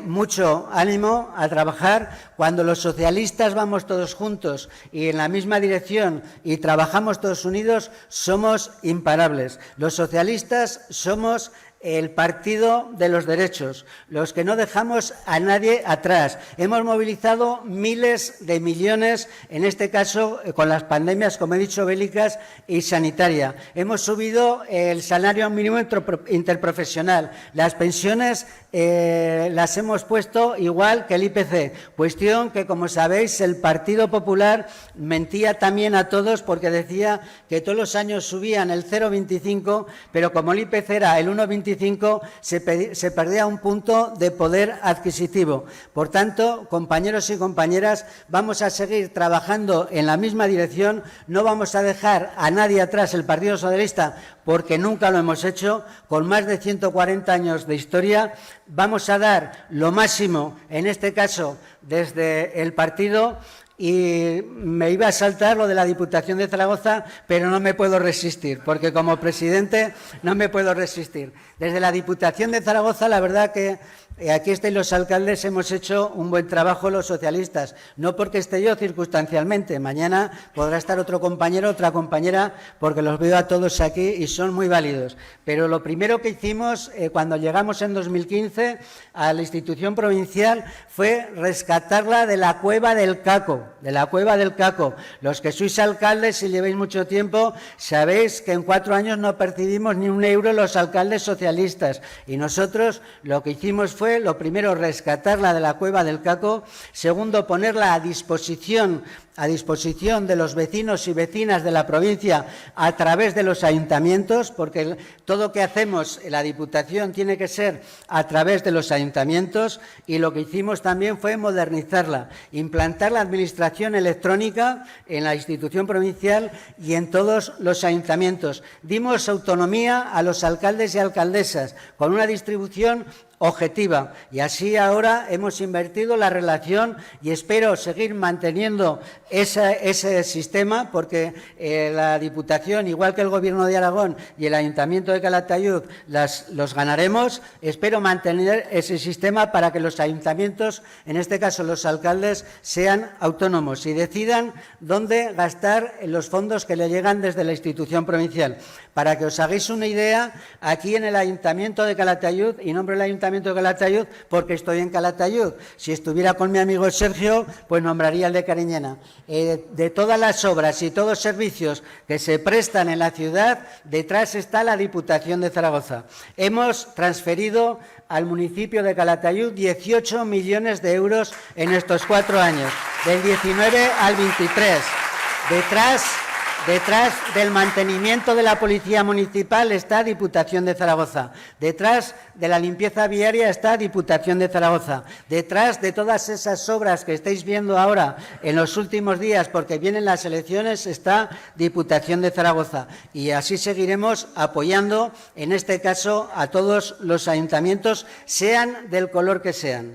mucho ánimo a trabajar. Cuando los socialistas vamos todos juntos y en la misma dirección y trabajamos todos unidos, somos imparables. Los socialistas somos el partido de los derechos, los que no dejamos a nadie atrás. Hemos movilizado miles de millones, en este caso con las pandemias, como he dicho, bélicas y sanitaria. Hemos subido el salario mínimo interprofesional. Las pensiones las hemos puesto igual que el IPC, cuestión que, como sabéis, el Partido Popular mentía también a todos porque decía que todos los años subían el 0,25, pero como el IPC era el 1,25, se perdía un punto de poder adquisitivo. Por tanto, compañeros y compañeras, vamos a seguir trabajando en la misma dirección, no vamos a dejar a nadie atrás el Partido Socialista porque nunca lo hemos hecho, con más de 140 años de historia, vamos a dar lo máximo, en este caso desde el partido. Y me iba a saltar lo de la Diputación de Zaragoza, pero no me puedo resistir, porque como presidente no me puedo resistir. Desde la Diputación de Zaragoza, la verdad que aquí estáis los alcaldes, hemos hecho un buen trabajo los socialistas, no porque esté yo circunstancialmente, mañana podrá estar otro compañero, otra compañera, porque los veo a todos aquí y son muy válidos. Pero lo primero que hicimos cuando llegamos en 2015 a la institución provincial fue rescatarla de la cueva del Caco, Los que sois alcaldes y llevéis mucho tiempo, sabéis que en 4 años no percibimos ni un euro los alcaldes socialistas y nosotros lo que hicimos fue, lo primero, rescatarla de la cueva del Caco, segundo, ponerla a disposición a disposición de los vecinos y vecinas de la provincia a través de los ayuntamientos, porque todo lo que hacemos en la Diputación tiene que ser a través de los ayuntamientos, y lo que hicimos también fue modernizarla, implantar la administración electrónica en la institución provincial y en todos los ayuntamientos. Dimos autonomía a los alcaldes y alcaldesas con una distribución objetiva, y así ahora hemos invertido la relación y espero seguir manteniendo ese sistema, porque la Diputación, igual que el Gobierno de Aragón y el Ayuntamiento de Calatayud, los ganaremos. Espero mantener ese sistema para que los ayuntamientos, en este caso los alcaldes, sean autónomos y decidan dónde gastar los fondos que le llegan desde la institución provincial. Para que os hagáis una idea, aquí en el Ayuntamiento de Calatayud, y nombro el Ayuntamiento de Calatayud porque estoy en Calatayud, si estuviera con mi amigo Sergio, pues nombraría el de Cariñena. De todas las obras y todos los servicios que se prestan en la ciudad, detrás está la Diputación de Zaragoza. Hemos transferido al municipio de Calatayud 18 millones de euros en estos 4 años, del 19 al 23. Detrás del mantenimiento de la Policía Municipal está Diputación de Zaragoza. Detrás de la limpieza viaria está Diputación de Zaragoza. Detrás de todas esas obras que estáis viendo ahora en los últimos días, porque vienen las elecciones, está Diputación de Zaragoza. Y así seguiremos apoyando, en este caso, a todos los ayuntamientos, sean del color que sean,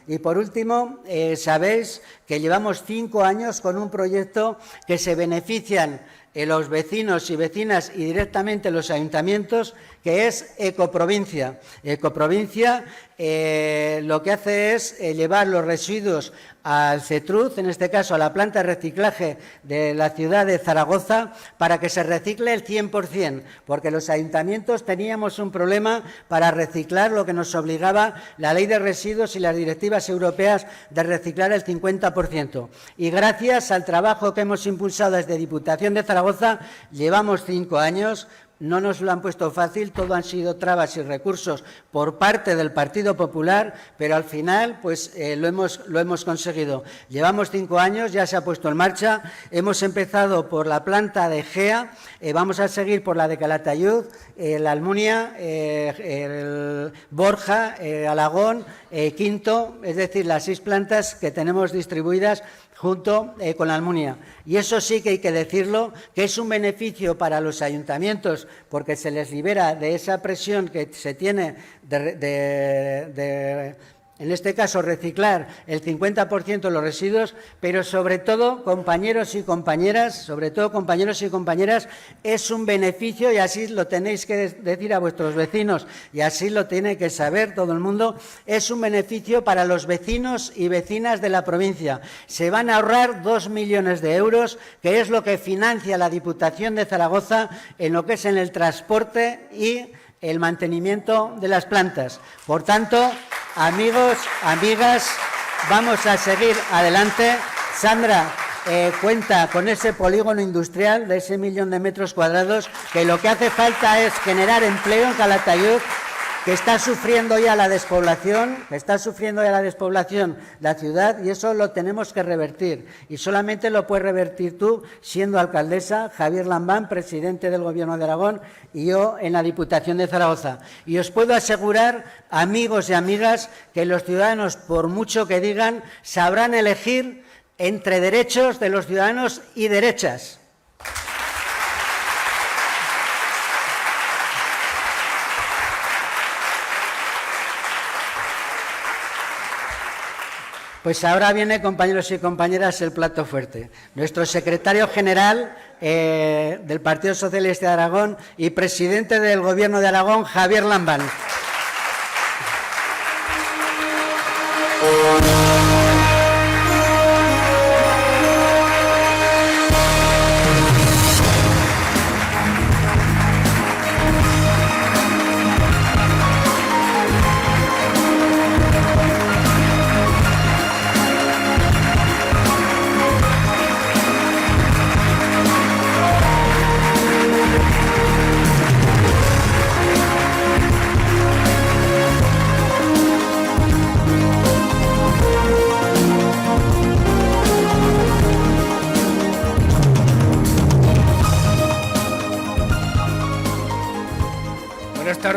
Y por último, sabéis que llevamos 5 años con un proyecto que se benefician los vecinos y vecinas y directamente los ayuntamientos, que es Ecoprovincia. Ecoprovincia lo que hace es llevar los residuos al CETRUZ, en este caso a la planta de reciclaje de la ciudad de Zaragoza, para que se recicle el 100%, porque los ayuntamientos teníamos un problema para reciclar lo que nos obligaba la Ley de Residuos y las directivas europeas de reciclar el 50%. Y gracias al trabajo que hemos impulsado desde Diputación de Zaragoza, llevamos 5 años. No nos lo han puesto fácil, todo han sido trabas y recursos por parte del Partido Popular, pero al final pues lo hemos conseguido. Llevamos 5 años, ya se ha puesto en marcha, hemos empezado por la planta de Gea, vamos a seguir por la de Calatayud, la Almunia, Borja, Alagón, Quinto, es decir, las 6 plantas que tenemos distribuidas junto con la Almunia. Y eso sí que hay que decirlo, que es un beneficio para los ayuntamientos, porque se les libera de esa presión que se tiene en este caso, reciclar el 50% de los residuos, pero sobre todo, compañeros y compañeras, es un beneficio, y así lo tenéis que decir a vuestros vecinos, y así lo tiene que saber todo el mundo, es un beneficio para los vecinos y vecinas de la provincia. Se van a ahorrar 2 millones de euros, que es lo que financia la Diputación de Zaragoza en lo que es en el transporte y el mantenimiento de las plantas. Por tanto, amigos, amigas, vamos a seguir adelante. Sandra cuenta con ese polígono industrial de ese 1 millón de metros cuadrados, que lo que hace falta es generar empleo en Calatayud, que está sufriendo ya la despoblación, la ciudad, y eso lo tenemos que revertir. Y solamente lo puedes revertir tú, siendo alcaldesa, Javier Lambán, presidente del Gobierno de Aragón, y yo en la Diputación de Zaragoza. Y os puedo asegurar, amigos y amigas, que los ciudadanos, por mucho que digan, sabrán elegir entre derechos de los ciudadanos y derechas. Pues ahora viene, compañeros y compañeras, el plato fuerte. Nuestro secretario general del Partido Socialista de Aragón y presidente del Gobierno de Aragón, Javier Lambán.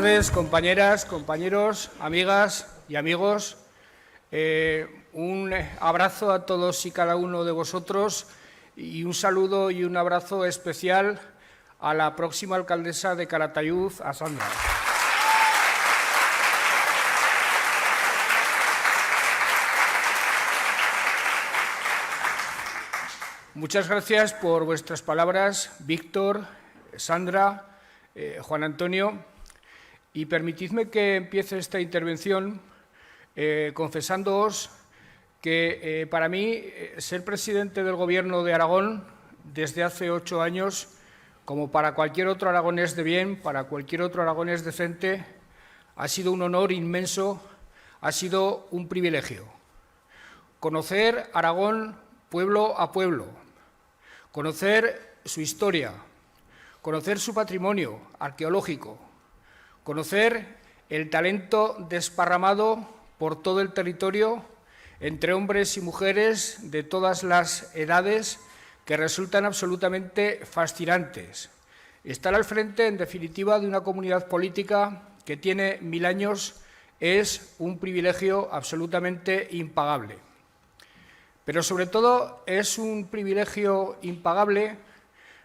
tardes, compañeras, compañeros, amigas y amigos. Un abrazo a todos y cada uno de vosotros y un saludo y un abrazo especial a la próxima alcaldesa de Calatayud, a Sandra. Muchas gracias por vuestras palabras, Víctor, Sandra, Juan Antonio, y permitidme que empiece esta intervención confesándoos que para mí ser presidente del Gobierno de Aragón desde hace 8 años, como para cualquier otro aragonés de bien, para cualquier otro aragonés decente, ha sido un honor inmenso, ha sido un privilegio. Conocer Aragón pueblo a pueblo, conocer su historia, conocer su patrimonio arqueológico, conocer el talento desparramado por todo el territorio entre hombres y mujeres de todas las edades que resultan absolutamente fascinantes. Estar al frente, en definitiva, de una comunidad política que tiene 1000 años es un privilegio absolutamente impagable. Pero, sobre todo, es un privilegio impagable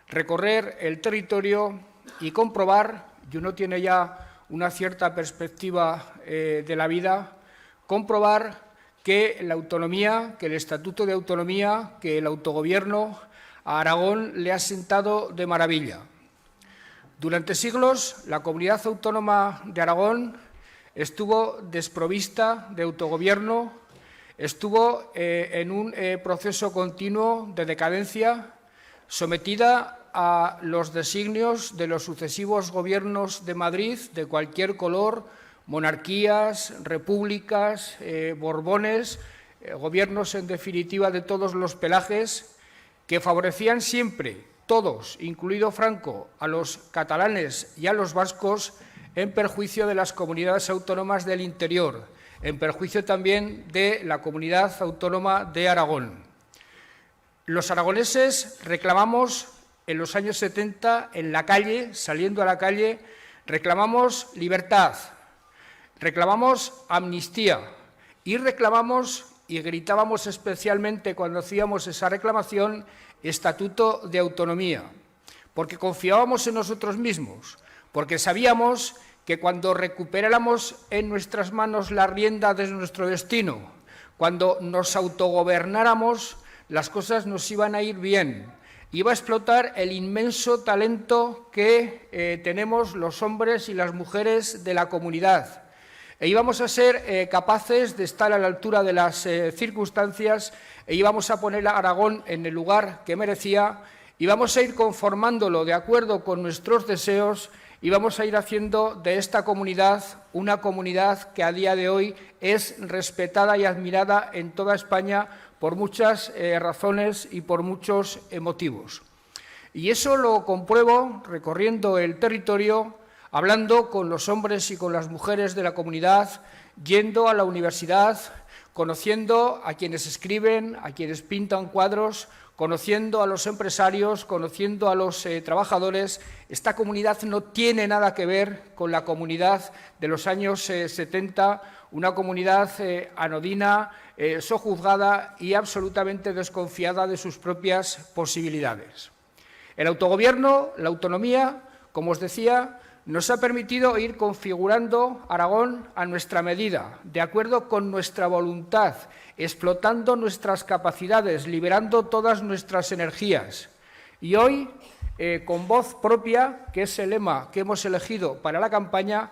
recorrer el territorio y comprobar, y uno tiene ya una cierta perspectiva de la vida, comprobar que la autonomía, que el Estatuto de Autonomía, que el autogobierno a Aragón le ha sentado de maravilla. Durante siglos, la comunidad autónoma de Aragón estuvo desprovista de autogobierno, estuvo en un proceso continuo de decadencia, sometida a los designios de los sucesivos gobiernos de Madrid, de cualquier color, monarquías, repúblicas, borbones, gobiernos, en definitiva, de todos los pelajes, que favorecían siempre, todos, incluido Franco, a los catalanes y a los vascos, en perjuicio de las comunidades autónomas del interior, en perjuicio también de la comunidad autónoma de Aragón. Los aragoneses reclamamos en los años 70 en la calle, saliendo a la calle, reclamamos libertad, reclamamos amnistía y reclamamos, y gritábamos especialmente cuando hacíamos esa reclamación, Estatuto de Autonomía, porque confiábamos en nosotros mismos, porque sabíamos que cuando recuperáramos en nuestras manos la rienda de nuestro destino, cuando nos autogobernáramos, las cosas nos iban a ir bien. Iba a explotar el inmenso talento que tenemos los hombres y las mujeres de la comunidad. E íbamos a ser capaces de estar a la altura de las circunstancias e íbamos a poner a Aragón en el lugar que merecía, íbamos a ir conformándolo de acuerdo con nuestros deseos y vamos a ir haciendo de esta comunidad una comunidad que a día de hoy es respetada y admirada en toda España por muchas razones y por muchos motivos. Y eso lo compruebo recorriendo el territorio, hablando con los hombres y con las mujeres de la comunidad, yendo a la universidad, conociendo a quienes escriben, a quienes pintan cuadros, conociendo a los empresarios, conociendo a los trabajadores. Esta comunidad no tiene nada que ver con la comunidad de los años 70, una comunidad anodina, sojuzgada y absolutamente desconfiada de sus propias posibilidades. El autogobierno, la autonomía, como os decía, nos ha permitido ir configurando Aragón a nuestra medida, de acuerdo con nuestra voluntad, explotando nuestras capacidades, liberando todas nuestras energías. Y hoy, con voz propia, que es el lema que hemos elegido para la campaña,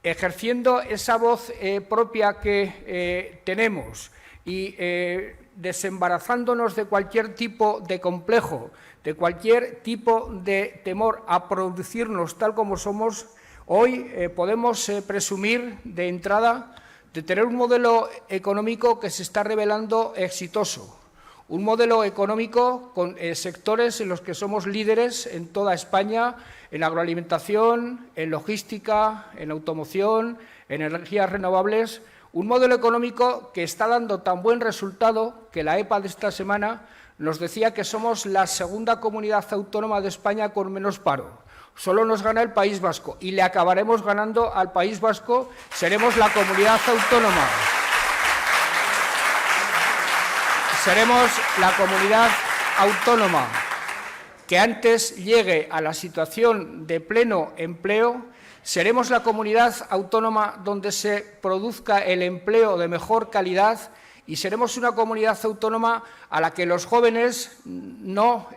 ejerciendo esa voz propia que tenemos y desembarazándonos de cualquier tipo de complejo, de cualquier tipo de temor a producirnos tal como somos, hoy podemos presumir de entrada de tener un modelo económico que se está revelando exitoso, un modelo económico con sectores en los que somos líderes en toda España, en agroalimentación, en logística, en automoción, en energías renovables, un modelo económico que está dando tan buen resultado que la EPA de esta semana nos decía que somos la segunda comunidad autónoma de España con menos paro. O Solo nos gana el País Vasco y le acabaremos ganando al País Vasco. Seremos la comunidad autónoma. Seremos la comunidad autónoma que antes llegue a la situación de pleno empleo. Seremos la comunidad autónoma donde se produzca el empleo de mejor calidad y seremos una comunidad autónoma a la que los jóvenes no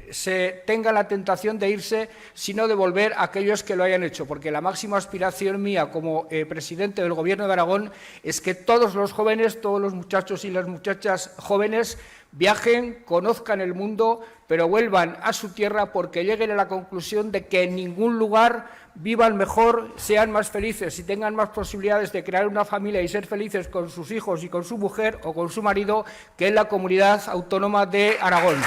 se tengan la tentación de irse, sino de volver a aquellos que lo hayan hecho, porque la máxima aspiración mía como presidente del Gobierno de Aragón es que todos los jóvenes, todos los muchachos y las muchachas jóvenes viajen, conozcan el mundo, pero vuelvan a su tierra porque lleguen a la conclusión de que en ningún lugar vivan mejor, sean más felices y tengan más posibilidades de crear una familia y ser felices con sus hijos y con su mujer o con su marido que en la comunidad autónoma de Aragón.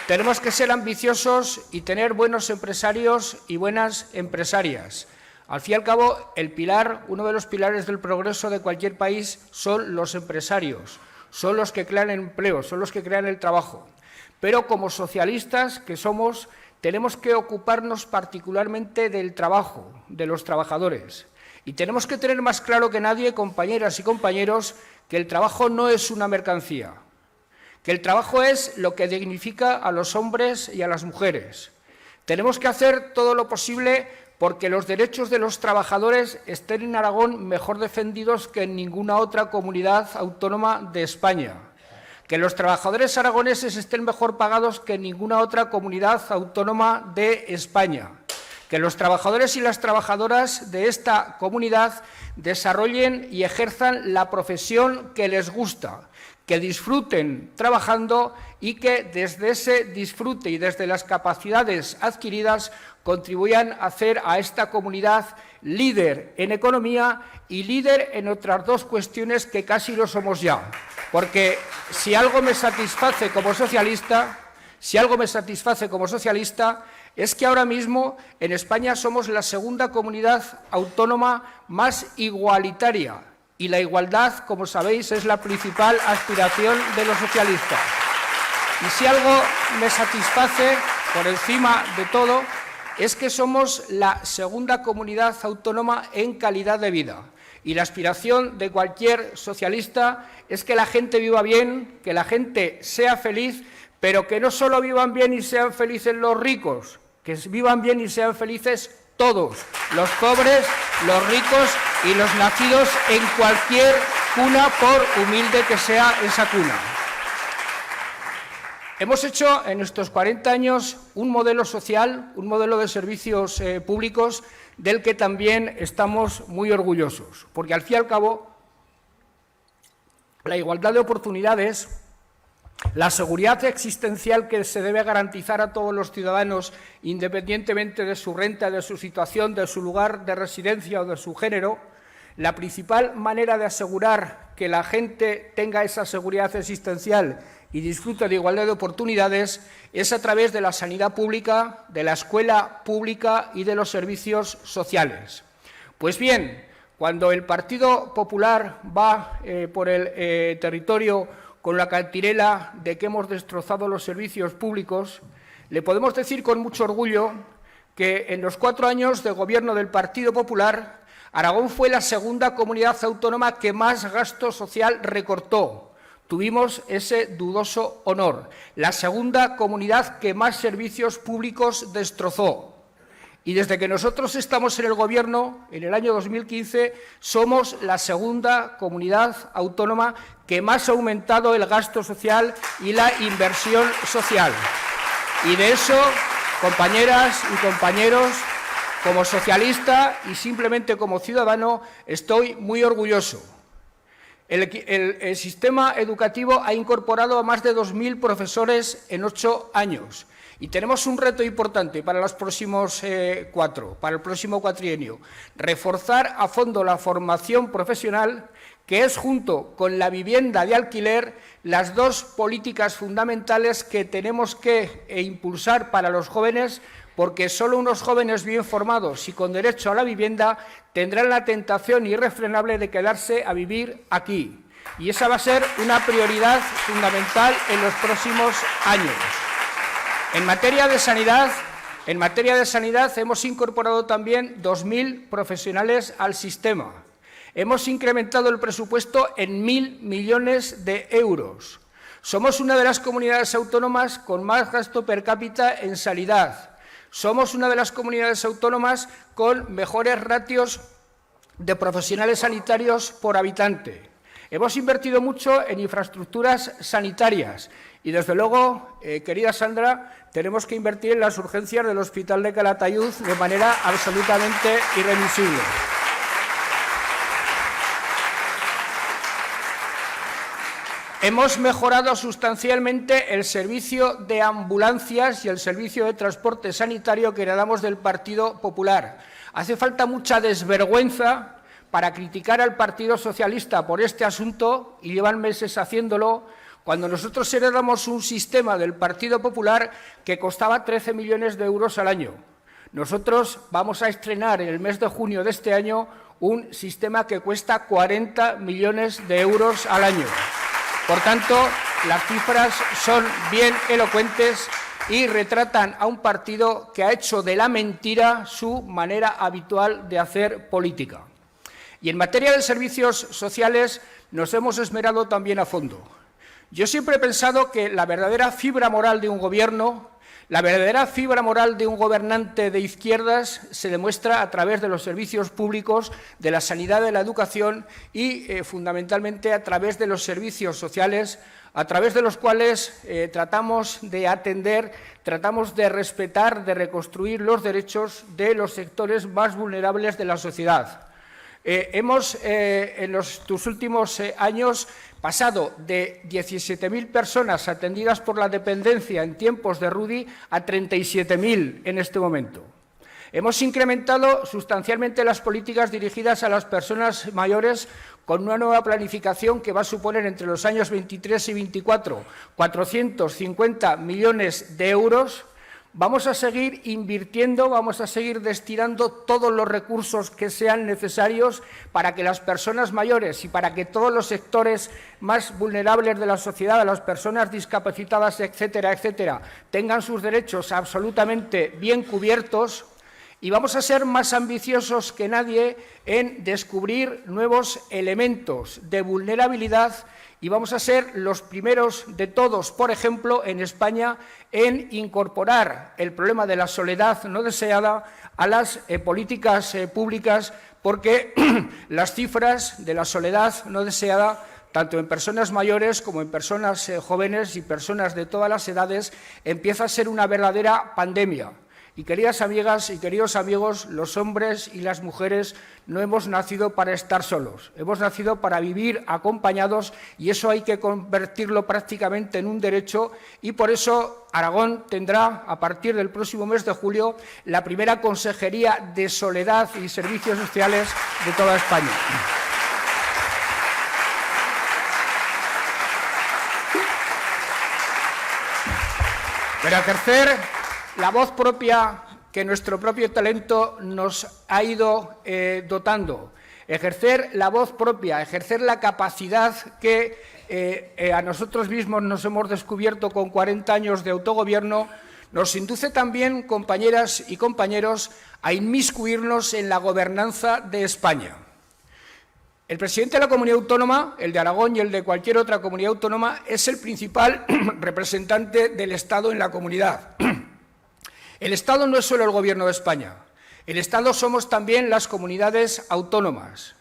Tenemos que ser ambiciosos y tener buenos empresarios y buenas empresarias. Al fin y al cabo, uno de los pilares del progreso de cualquier país son los empresarios, son los que crean empleo, son los que crean el trabajo. Pero como socialistas que somos, tenemos que ocuparnos particularmente del trabajo, de los trabajadores. Y tenemos que tener más claro que nadie, compañeras y compañeros, que el trabajo no es una mercancía, que el trabajo es lo que dignifica a los hombres y a las mujeres. Tenemos que hacer todo lo posible porque los derechos de los trabajadores estén en Aragón mejor defendidos que en ninguna otra comunidad autónoma de España, que los trabajadores aragoneses estén mejor pagados que en ninguna otra comunidad autónoma de España, que los trabajadores y las trabajadoras de esta comunidad desarrollen y ejerzan la profesión que les gusta, que disfruten trabajando y que desde ese disfrute y desde las capacidades adquiridas contribuyan a hacer a esta comunidad líder en economía y líder en otras dos cuestiones que casi lo somos ya. Porque si algo me satisface como socialista, es que ahora mismo en España somos la segunda comunidad autónoma más igualitaria. Y la igualdad, como sabéis, es la principal aspiración de los socialistas. Y si algo me satisface, por encima de todo, es que somos la segunda comunidad autónoma en calidad de vida. Y la aspiración de cualquier socialista es que la gente viva bien, que la gente sea feliz, pero que no solo vivan bien y sean felices los ricos, que vivan bien y sean felices todos, los pobres, los ricos y los nacidos en cualquier cuna, por humilde que sea esa cuna. Hemos hecho en estos 40 años un modelo social, un modelo de servicios públicos del que también estamos muy orgullosos, porque al fin y al cabo la igualdad de oportunidades, la seguridad existencial que se debe garantizar a todos los ciudadanos, independientemente de su renta, de su situación, de su lugar de residencia o de su género, la principal manera de asegurar que la gente tenga esa seguridad existencial y disfrute de igualdad de oportunidades es a través de la sanidad pública, de la escuela pública y de los servicios sociales. Pues bien, cuando el Partido Popular va por el territorio con la cantinela de que hemos destrozado los servicios públicos, le podemos decir con mucho orgullo que en los 4 años de gobierno del Partido Popular, Aragón fue la segunda comunidad autónoma que más gasto social recortó. Tuvimos ese dudoso honor. La segunda comunidad que más servicios públicos destrozó. Y desde que nosotros estamos en el Gobierno, en el año 2015, somos la segunda comunidad autónoma que más ha aumentado el gasto social y la inversión social. Y de eso, compañeras y compañeros, como socialista y simplemente como ciudadano, estoy muy orgulloso. El sistema educativo ha incorporado a más de 2.000 profesores en 8 años. Y tenemos un reto importante para los próximos para el próximo cuatrienio, reforzar a fondo la formación profesional, que es, junto con la vivienda de alquiler, las dos políticas fundamentales que tenemos que impulsar para los jóvenes, porque solo unos jóvenes bien formados y con derecho a la vivienda tendrán la tentación irrefrenable de quedarse a vivir aquí. Y esa va a ser una prioridad fundamental en los próximos años. En materia de sanidad hemos incorporado también 2.000 profesionales al sistema. Hemos incrementado el presupuesto en 1.000 millones de euros. Somos una de las comunidades autónomas con más gasto per cápita en sanidad. Somos una de las comunidades autónomas con mejores ratios de profesionales sanitarios por habitante. Hemos invertido mucho en infraestructuras sanitarias y, desde luego, querida Sandra, tenemos que invertir en las urgencias del Hospital de Calatayud de manera absolutamente irremisible. Hemos mejorado sustancialmente el servicio de ambulancias y el servicio de transporte sanitario que heredamos del Partido Popular. Hace falta mucha desvergüenza para criticar al Partido Socialista por este asunto, y llevan meses haciéndolo, cuando nosotros heredamos un sistema del Partido Popular que costaba 13 millones de euros al año. Nosotros vamos a estrenar en el mes de junio de este año un sistema que cuesta 40 millones de euros al año. Por tanto, las cifras son bien elocuentes y retratan a un partido que ha hecho de la mentira su manera habitual de hacer política. Y en materia de servicios sociales nos hemos esmerado también a fondo. Yo siempre he pensado que la verdadera fibra moral de un gobierno, la verdadera fibra moral de un gobernante de izquierdas se demuestra a través de los servicios públicos, de la sanidad, de la educación y, fundamentalmente, a través de los servicios sociales, a través de los cuales tratamos de atender, tratamos de respetar, de reconstruir los derechos de los sectores más vulnerables de la sociedad. Hemos, en los últimos años, pasado de 17.000 personas atendidas por la dependencia en tiempos de Rudy a 37.000 en este momento. Hemos incrementado sustancialmente las políticas dirigidas a las personas mayores con una nueva planificación que va a suponer entre los años 23 y 24 450 millones de euros. Vamos a seguir invirtiendo, vamos a seguir destinando todos los recursos que sean necesarios para que las personas mayores y para que todos los sectores más vulnerables de la sociedad, las personas discapacitadas, etcétera, etcétera, tengan sus derechos absolutamente bien cubiertos. Y vamos a ser más ambiciosos que nadie en descubrir nuevos elementos de vulnerabilidad y vamos a ser los primeros de todos, por ejemplo, en España, en incorporar el problema de la soledad no deseada a las políticas públicas, porque las cifras de la soledad no deseada, tanto en personas mayores como en personas jóvenes y personas de todas las edades, empieza a ser una verdadera pandemia. Y, queridas amigas y queridos amigos, los hombres y las mujeres no hemos nacido para estar solos, hemos nacido para vivir acompañados y eso hay que convertirlo prácticamente en un derecho y por eso Aragón tendrá, a partir del próximo mes de julio, la primera Consejería de Soledad y Servicios Sociales de toda España. Pero ejercer la voz propia que nuestro propio talento nos ha ido dotando, ejercer la voz propia, ejercer la capacidad que a nosotros mismos nos hemos descubierto con 40 años de autogobierno, nos induce también, compañeras y compañeros, a inmiscuirnos en la gobernanza de España. El presidente de la comunidad autónoma, el de Aragón y el de cualquier otra comunidad autónoma, es el principal representante del Estado en la comunidad. El Estado no es solo el Gobierno de España, el Estado somos también las comunidades autónomas.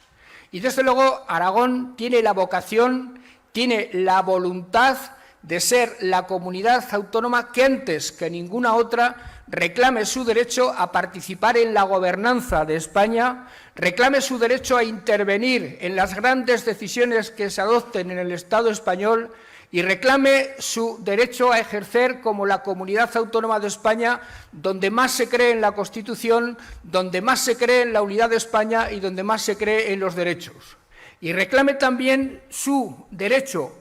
Y, desde luego, Aragón tiene la vocación, tiene la voluntad de ser la comunidad autónoma que antes que ninguna otra reclame su derecho a participar en la gobernanza de España, reclame su derecho a intervenir en las grandes decisiones que se adopten en el Estado español y reclame su derecho a ejercer como la comunidad autónoma de España donde más se cree en la Constitución, donde más se cree en la unidad de España y donde más se cree en los derechos. Y reclame también su derecho,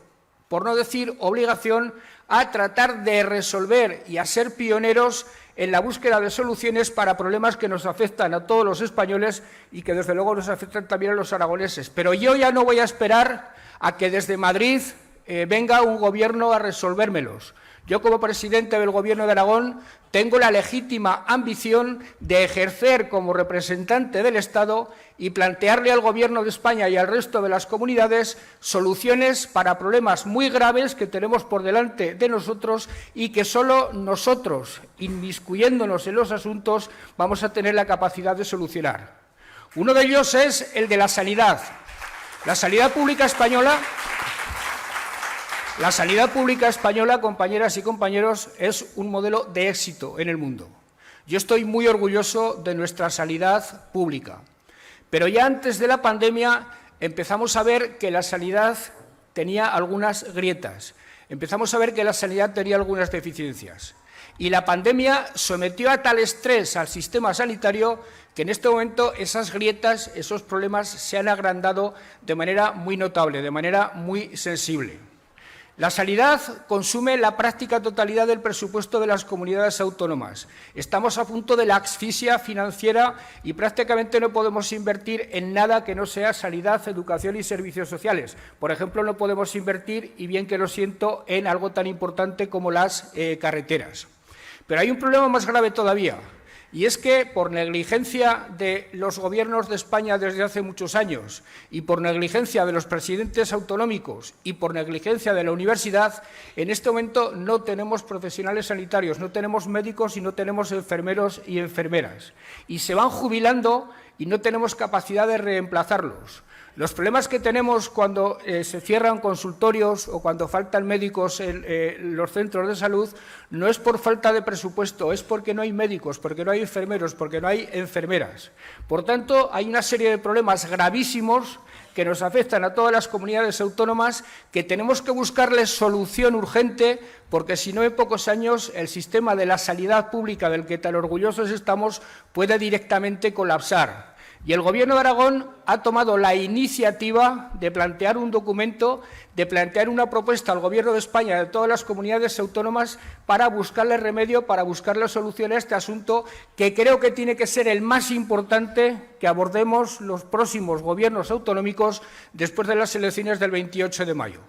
por no decir obligación, a tratar de resolver y a ser pioneros en la búsqueda de soluciones para problemas que nos afectan a todos los españoles y que desde luego nos afectan también a los aragoneses. Pero yo ya no voy a esperar a que desde Madrid venga un gobierno a resolvérmelos. Yo, como presidente del Gobierno de Aragón, tengo la legítima ambición de ejercer como representante del Estado y plantearle al Gobierno de España y al resto de las comunidades soluciones para problemas muy graves que tenemos por delante de nosotros y que solo nosotros, inmiscuyéndonos en los asuntos, vamos a tener la capacidad de solucionar. Uno de ellos es el de la sanidad. La sanidad pública española, compañeras y compañeros, es un modelo de éxito en el mundo. Yo estoy muy orgulloso de nuestra sanidad pública, pero ya antes de la pandemia empezamos a ver que la sanidad tenía algunas grietas, empezamos a ver que la sanidad tenía algunas deficiencias. Y la pandemia sometió a tal estrés al sistema sanitario que en este momento esas grietas, esos problemas se han agrandado de manera muy notable, de manera muy sensible. La sanidad consume la práctica totalidad del presupuesto de las comunidades autónomas. Estamos a punto de la asfixia financiera y prácticamente no podemos invertir en nada que no sea sanidad, educación y servicios sociales. Por ejemplo, no podemos invertir, y bien que lo siento, en algo tan importante como las carreteras. Pero hay un problema más grave todavía, y es que por negligencia de los gobiernos de España desde hace muchos años y por negligencia de los presidentes autonómicos y por negligencia de la universidad, en este momento no tenemos profesionales sanitarios, no tenemos médicos y no tenemos enfermeros y enfermeras. Y se van jubilando y no tenemos capacidad de reemplazarlos. Los problemas que tenemos cuando se cierran consultorios o cuando faltan médicos en los centros de salud no es por falta de presupuesto, es porque no hay médicos, porque no hay enfermeros, porque no hay enfermeras. Por tanto, hay una serie de problemas gravísimos que nos afectan a todas las comunidades autónomas que tenemos que buscarles solución urgente, porque si no, en pocos años el sistema de la sanidad pública del que tan orgullosos estamos puede directamente colapsar. Y el Gobierno de Aragón ha tomado la iniciativa de plantear un documento, de plantear una propuesta al Gobierno de España y de todas las comunidades autónomas para buscarle remedio, para buscarle solución a este asunto, que creo que tiene que ser el más importante que abordemos los próximos gobiernos autonómicos después de las elecciones del 28 de mayo.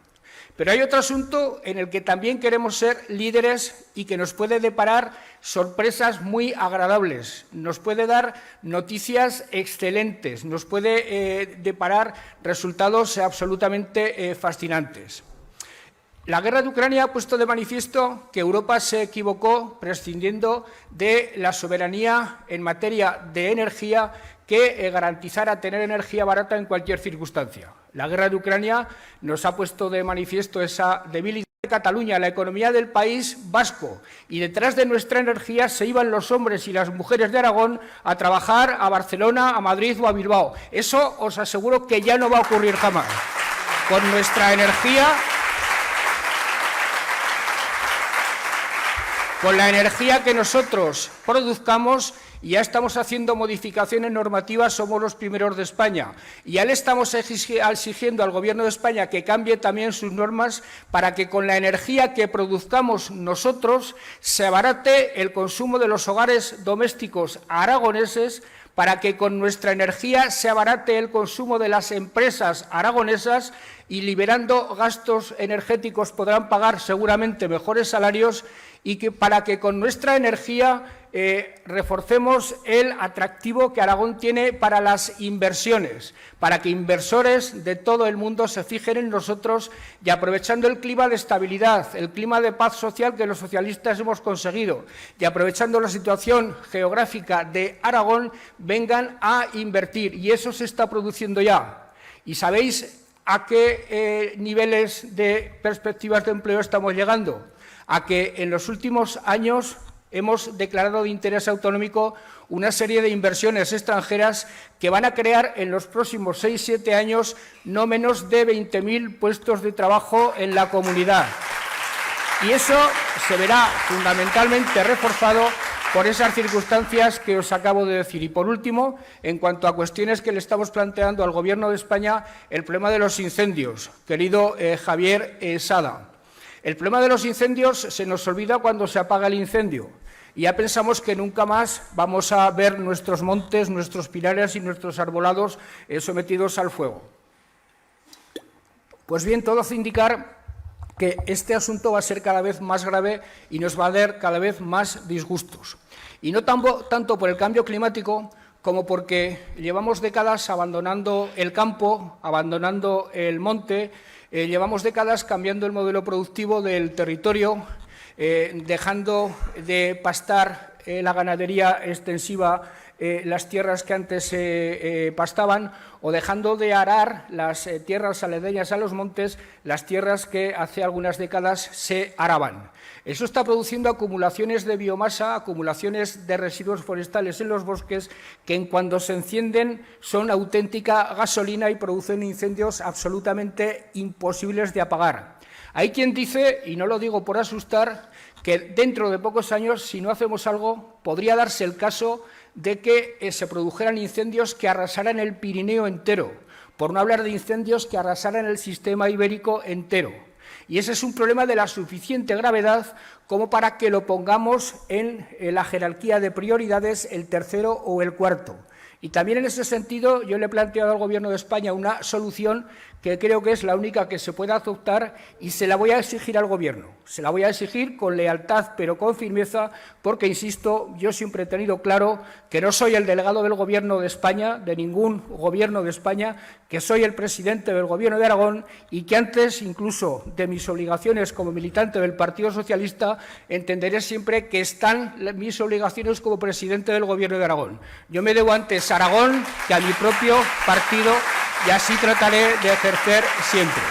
Pero hay otro asunto en el que también queremos ser líderes y que nos puede deparar sorpresas muy agradables, nos puede dar noticias excelentes, nos puede deparar resultados absolutamente fascinantes. La guerra de Ucrania ha puesto de manifiesto que Europa se equivocó prescindiendo de la soberanía en materia de energía que garantizara tener energía barata en cualquier circunstancia. La guerra de Ucrania nos ha puesto de manifiesto esa debilidad de Cataluña, la economía del país vasco, y detrás de nuestra energía se iban los hombres y las mujeres de Aragón a trabajar a Barcelona, a Madrid o a Bilbao. Eso os aseguro que ya no va a ocurrir jamás. Con nuestra energía, con la energía que nosotros produzcamos, ya estamos haciendo modificaciones normativas, somos los primeros de España. Y ya le estamos exigiendo al Gobierno de España que cambie también sus normas para que con la energía que produzcamos nosotros se abarate el consumo de los hogares domésticos aragoneses, para que con nuestra energía se abarate el consumo de las empresas aragonesas y liberando gastos energéticos podrán pagar seguramente mejores salarios y que para que con nuestra energía reforcemos el atractivo que Aragón tiene para las inversiones, para que inversores de todo el mundo se fijen en nosotros y aprovechando el clima de estabilidad, el clima de paz social que los socialistas hemos conseguido y aprovechando la situación geográfica de Aragón vengan a invertir y eso se está produciendo ya. ¿Y sabéis a qué niveles de perspectivas de empleo estamos llegando? A que en los últimos años hemos declarado de interés autonómico una serie de inversiones extranjeras que van a crear en los próximos 6-7 años no menos de 20.000 puestos de trabajo en la comunidad. Y eso se verá fundamentalmente reforzado por esas circunstancias que os acabo de decir. Y por último, en cuanto a cuestiones que le estamos planteando al Gobierno de España, el problema de los incendios, querido Javier Sada. El problema de los incendios se nos olvida cuando se apaga el incendio. y ya pensamos que nunca más vamos a ver nuestros montes, nuestros pinares y nuestros arbolados sometidos al fuego. Pues bien, todo hace indicar que este asunto va a ser cada vez más grave y nos va a dar cada vez más disgustos. Y no tanto por el cambio climático como porque llevamos décadas abandonando el campo, abandonando el monte, llevamos décadas cambiando el modelo productivo del territorio, dejando de pastar la ganadería extensiva las tierras que antes pastaban, o dejando de arar las tierras aledañas a los montes, las tierras que hace algunas décadas se araban. Eso está produciendo acumulaciones de biomasa, acumulaciones de residuos forestales en los bosques, que en cuando se encienden son auténtica gasolina y producen incendios absolutamente imposibles de apagar. Hay quien dice, y no lo digo por asustar, que dentro de pocos años, si no hacemos algo, podría darse el caso de que se produjeran incendios que arrasaran el Pirineo entero, por no hablar de incendios que arrasaran el sistema ibérico entero. Y ese es un problema de la suficiente gravedad como para que lo pongamos en la jerarquía de prioridades el tercero o el cuarto. Y también en ese sentido yo le he planteado al Gobierno de España una solución que creo que es la única que se puede adoptar y se la voy a exigir al Gobierno. Se la voy a exigir con lealtad pero con firmeza porque, insisto, yo siempre he tenido claro que no soy el delegado del Gobierno de España, de ningún Gobierno de España, que soy el presidente del Gobierno de Aragón y que antes incluso de mis obligaciones como militante del Partido Socialista entenderé siempre que están mis obligaciones como presidente del Gobierno de Aragón. Yo me debo antes a Aragón que a mi propio partido y así trataré de ejercer siempre.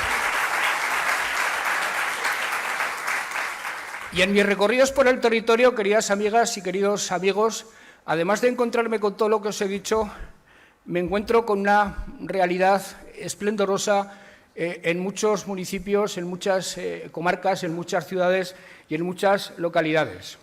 Y en mis recorridos por el territorio, queridas amigas y queridos amigos, además de encontrarme con todo lo que os he dicho, me encuentro con una realidad esplendorosa en muchos municipios, en muchas comarcas, en muchas ciudades y en muchas localidades.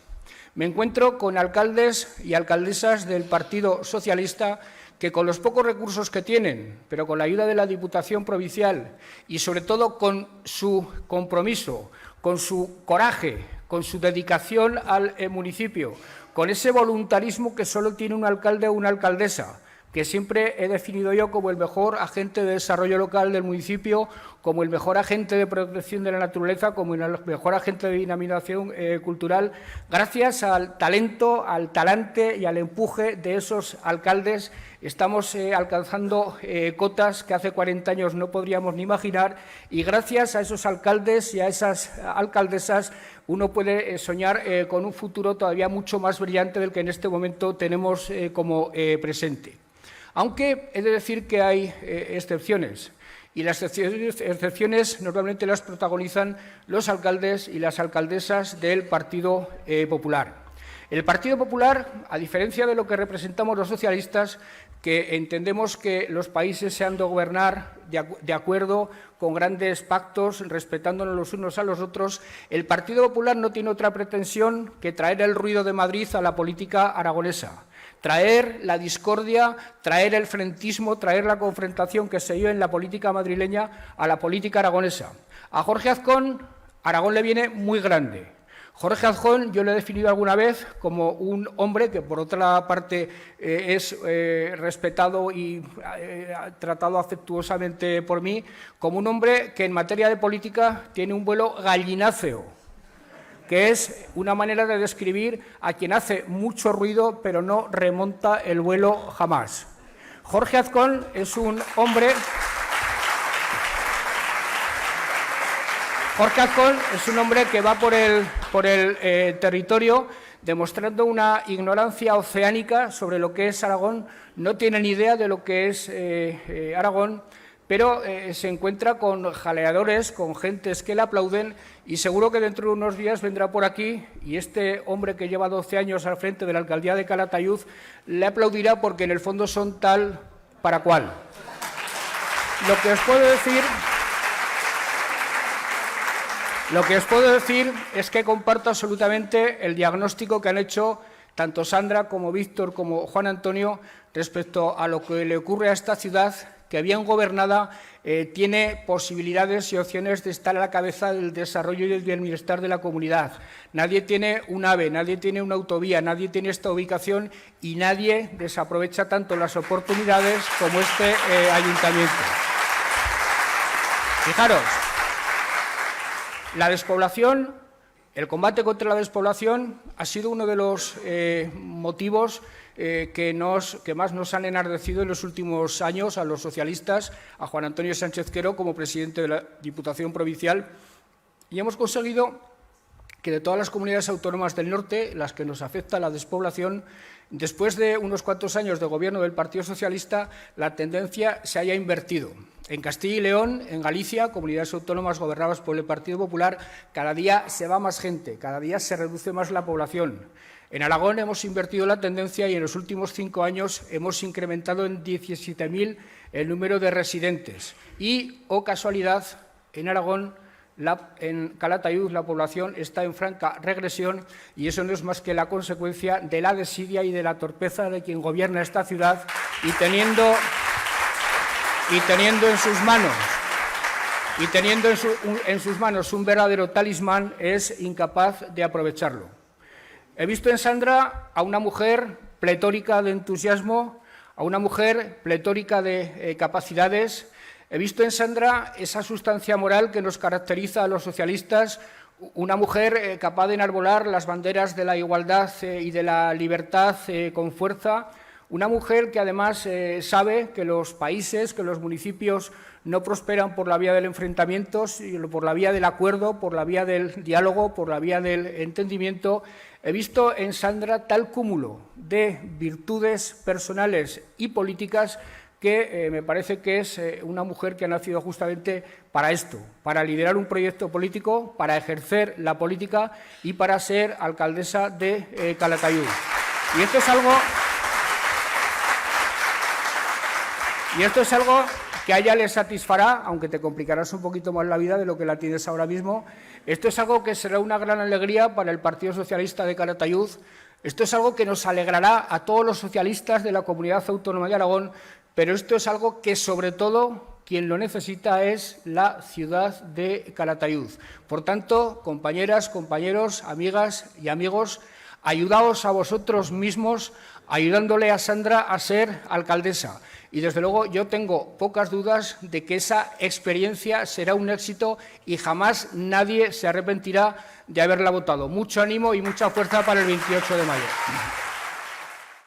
Me encuentro con alcaldes y alcaldesas del Partido Socialista que con los pocos recursos que tienen, pero con la ayuda de la Diputación Provincial y sobre todo con su compromiso, con su coraje, con su dedicación al municipio, con ese voluntarismo que solo tiene un alcalde o una alcaldesa, que siempre he definido yo como el mejor agente de desarrollo local del municipio, como el mejor agente de protección de la naturaleza, como el mejor agente de dinamización cultural, gracias al talento, al talante y al empuje de esos alcaldes. Estamos alcanzando cotas que hace 40 años no podríamos ni imaginar y gracias a esos alcaldes y a esas alcaldesas uno puede soñar con un futuro todavía mucho más brillante del que en este momento tenemos como presente. Aunque he de decir que hay excepciones, y las excepciones normalmente las protagonizan los alcaldes y las alcaldesas del Partido Popular. El Partido Popular, a diferencia de lo que representamos los socialistas, que entendemos que los países se han de gobernar de acuerdo con grandes pactos, respetándonos los unos a los otros, el Partido Popular no tiene otra pretensión que traer el ruido de Madrid a la política aragonesa. Traer la discordia, traer el frentismo, traer la confrontación que se dio en la política madrileña a la política aragonesa. A Jorge Azcón, Aragón le viene muy grande. Jorge Azcón yo lo he definido alguna vez como un hombre que, por otra parte, es respetado y tratado afectuosamente por mí, como un hombre que en materia de política tiene un vuelo gallináceo, que es una manera de describir a quien hace mucho ruido pero no remonta el vuelo jamás. Jorge Azcón es un hombre... Jorge Azcón es un hombre que va por el territorio demostrando una ignorancia oceánica sobre lo que es Aragón, no tiene ni idea de lo que es Aragón, pero se encuentra con jaleadores, con gentes que le aplauden y seguro que dentro de unos días vendrá por aquí y este hombre que lleva 12 años al frente de la alcaldía de Calatayud le aplaudirá porque en el fondo son tal para cual. Lo que os puedo decir es que comparto absolutamente el diagnóstico que han hecho tanto Sandra como Víctor como Juan Antonio respecto a lo que le ocurre a esta ciudad, que bien gobernada tiene posibilidades y opciones de estar a la cabeza del desarrollo y del bienestar de la comunidad. Nadie tiene un AVE, nadie tiene una autovía, nadie tiene esta ubicación y nadie desaprovecha tanto las oportunidades como este ayuntamiento. Fijaros, la despoblación, el combate contra la despoblación ha sido uno de los motivos que más nos han enardecido en los últimos años a los socialistas, a Juan Antonio Sánchez Quero como presidente de la Diputación Provincial, y hemos conseguido que de todas las comunidades autónomas del norte, las que nos afecta la despoblación, después de unos cuantos años de gobierno del Partido Socialista, la tendencia se haya invertido. En Castilla y León, en Galicia, comunidades autónomas gobernadas por el Partido Popular, cada día se va más gente, cada día se reduce más la población. En Aragón hemos invertido la tendencia y en los últimos 5 años hemos incrementado en 17.000 el número de residentes. Y, oh casualidad, en Aragón, en Calatayud, la población está en franca regresión y eso no es más que la consecuencia de la desidia y de la torpeza de quien gobierna esta ciudad y teniendo en sus manos un verdadero talismán, es incapaz de aprovecharlo. He visto en Sandra a una mujer pletórica de entusiasmo, a una mujer pletórica de capacidades. He visto en Sandra esa sustancia moral que nos caracteriza a los socialistas, una mujer capaz de enarbolar las banderas de la igualdad y de la libertad con fuerza, una mujer que además sabe que los países, que los municipios no prosperan por la vía del enfrentamiento, sino por la vía del acuerdo, por la vía del diálogo, por la vía del entendimiento. He visto en Sandra tal cúmulo de virtudes personales y políticas que me parece que es una mujer que ha nacido justamente para esto, para liderar un proyecto político, para ejercer la política y para ser alcaldesa de Calatayud. Y esto es algo que a ella le satisfará, aunque te complicarás un poquito más la vida de lo que la tienes ahora mismo. Esto es algo que será una gran alegría para el Partido Socialista de Calatayud. Esto es algo que nos alegrará a todos los socialistas de la Comunidad Autónoma de Aragón, pero esto es algo que, sobre todo, quien lo necesita es la ciudad de Calatayud. Por tanto, compañeras, compañeros, amigas y amigos, ayudaos a vosotros mismos ayudándole a Sandra a ser alcaldesa. Y, desde luego, yo tengo pocas dudas de que esa experiencia será un éxito y jamás nadie se arrepentirá de haberla votado. Mucho ánimo y mucha fuerza para el 28 de mayo.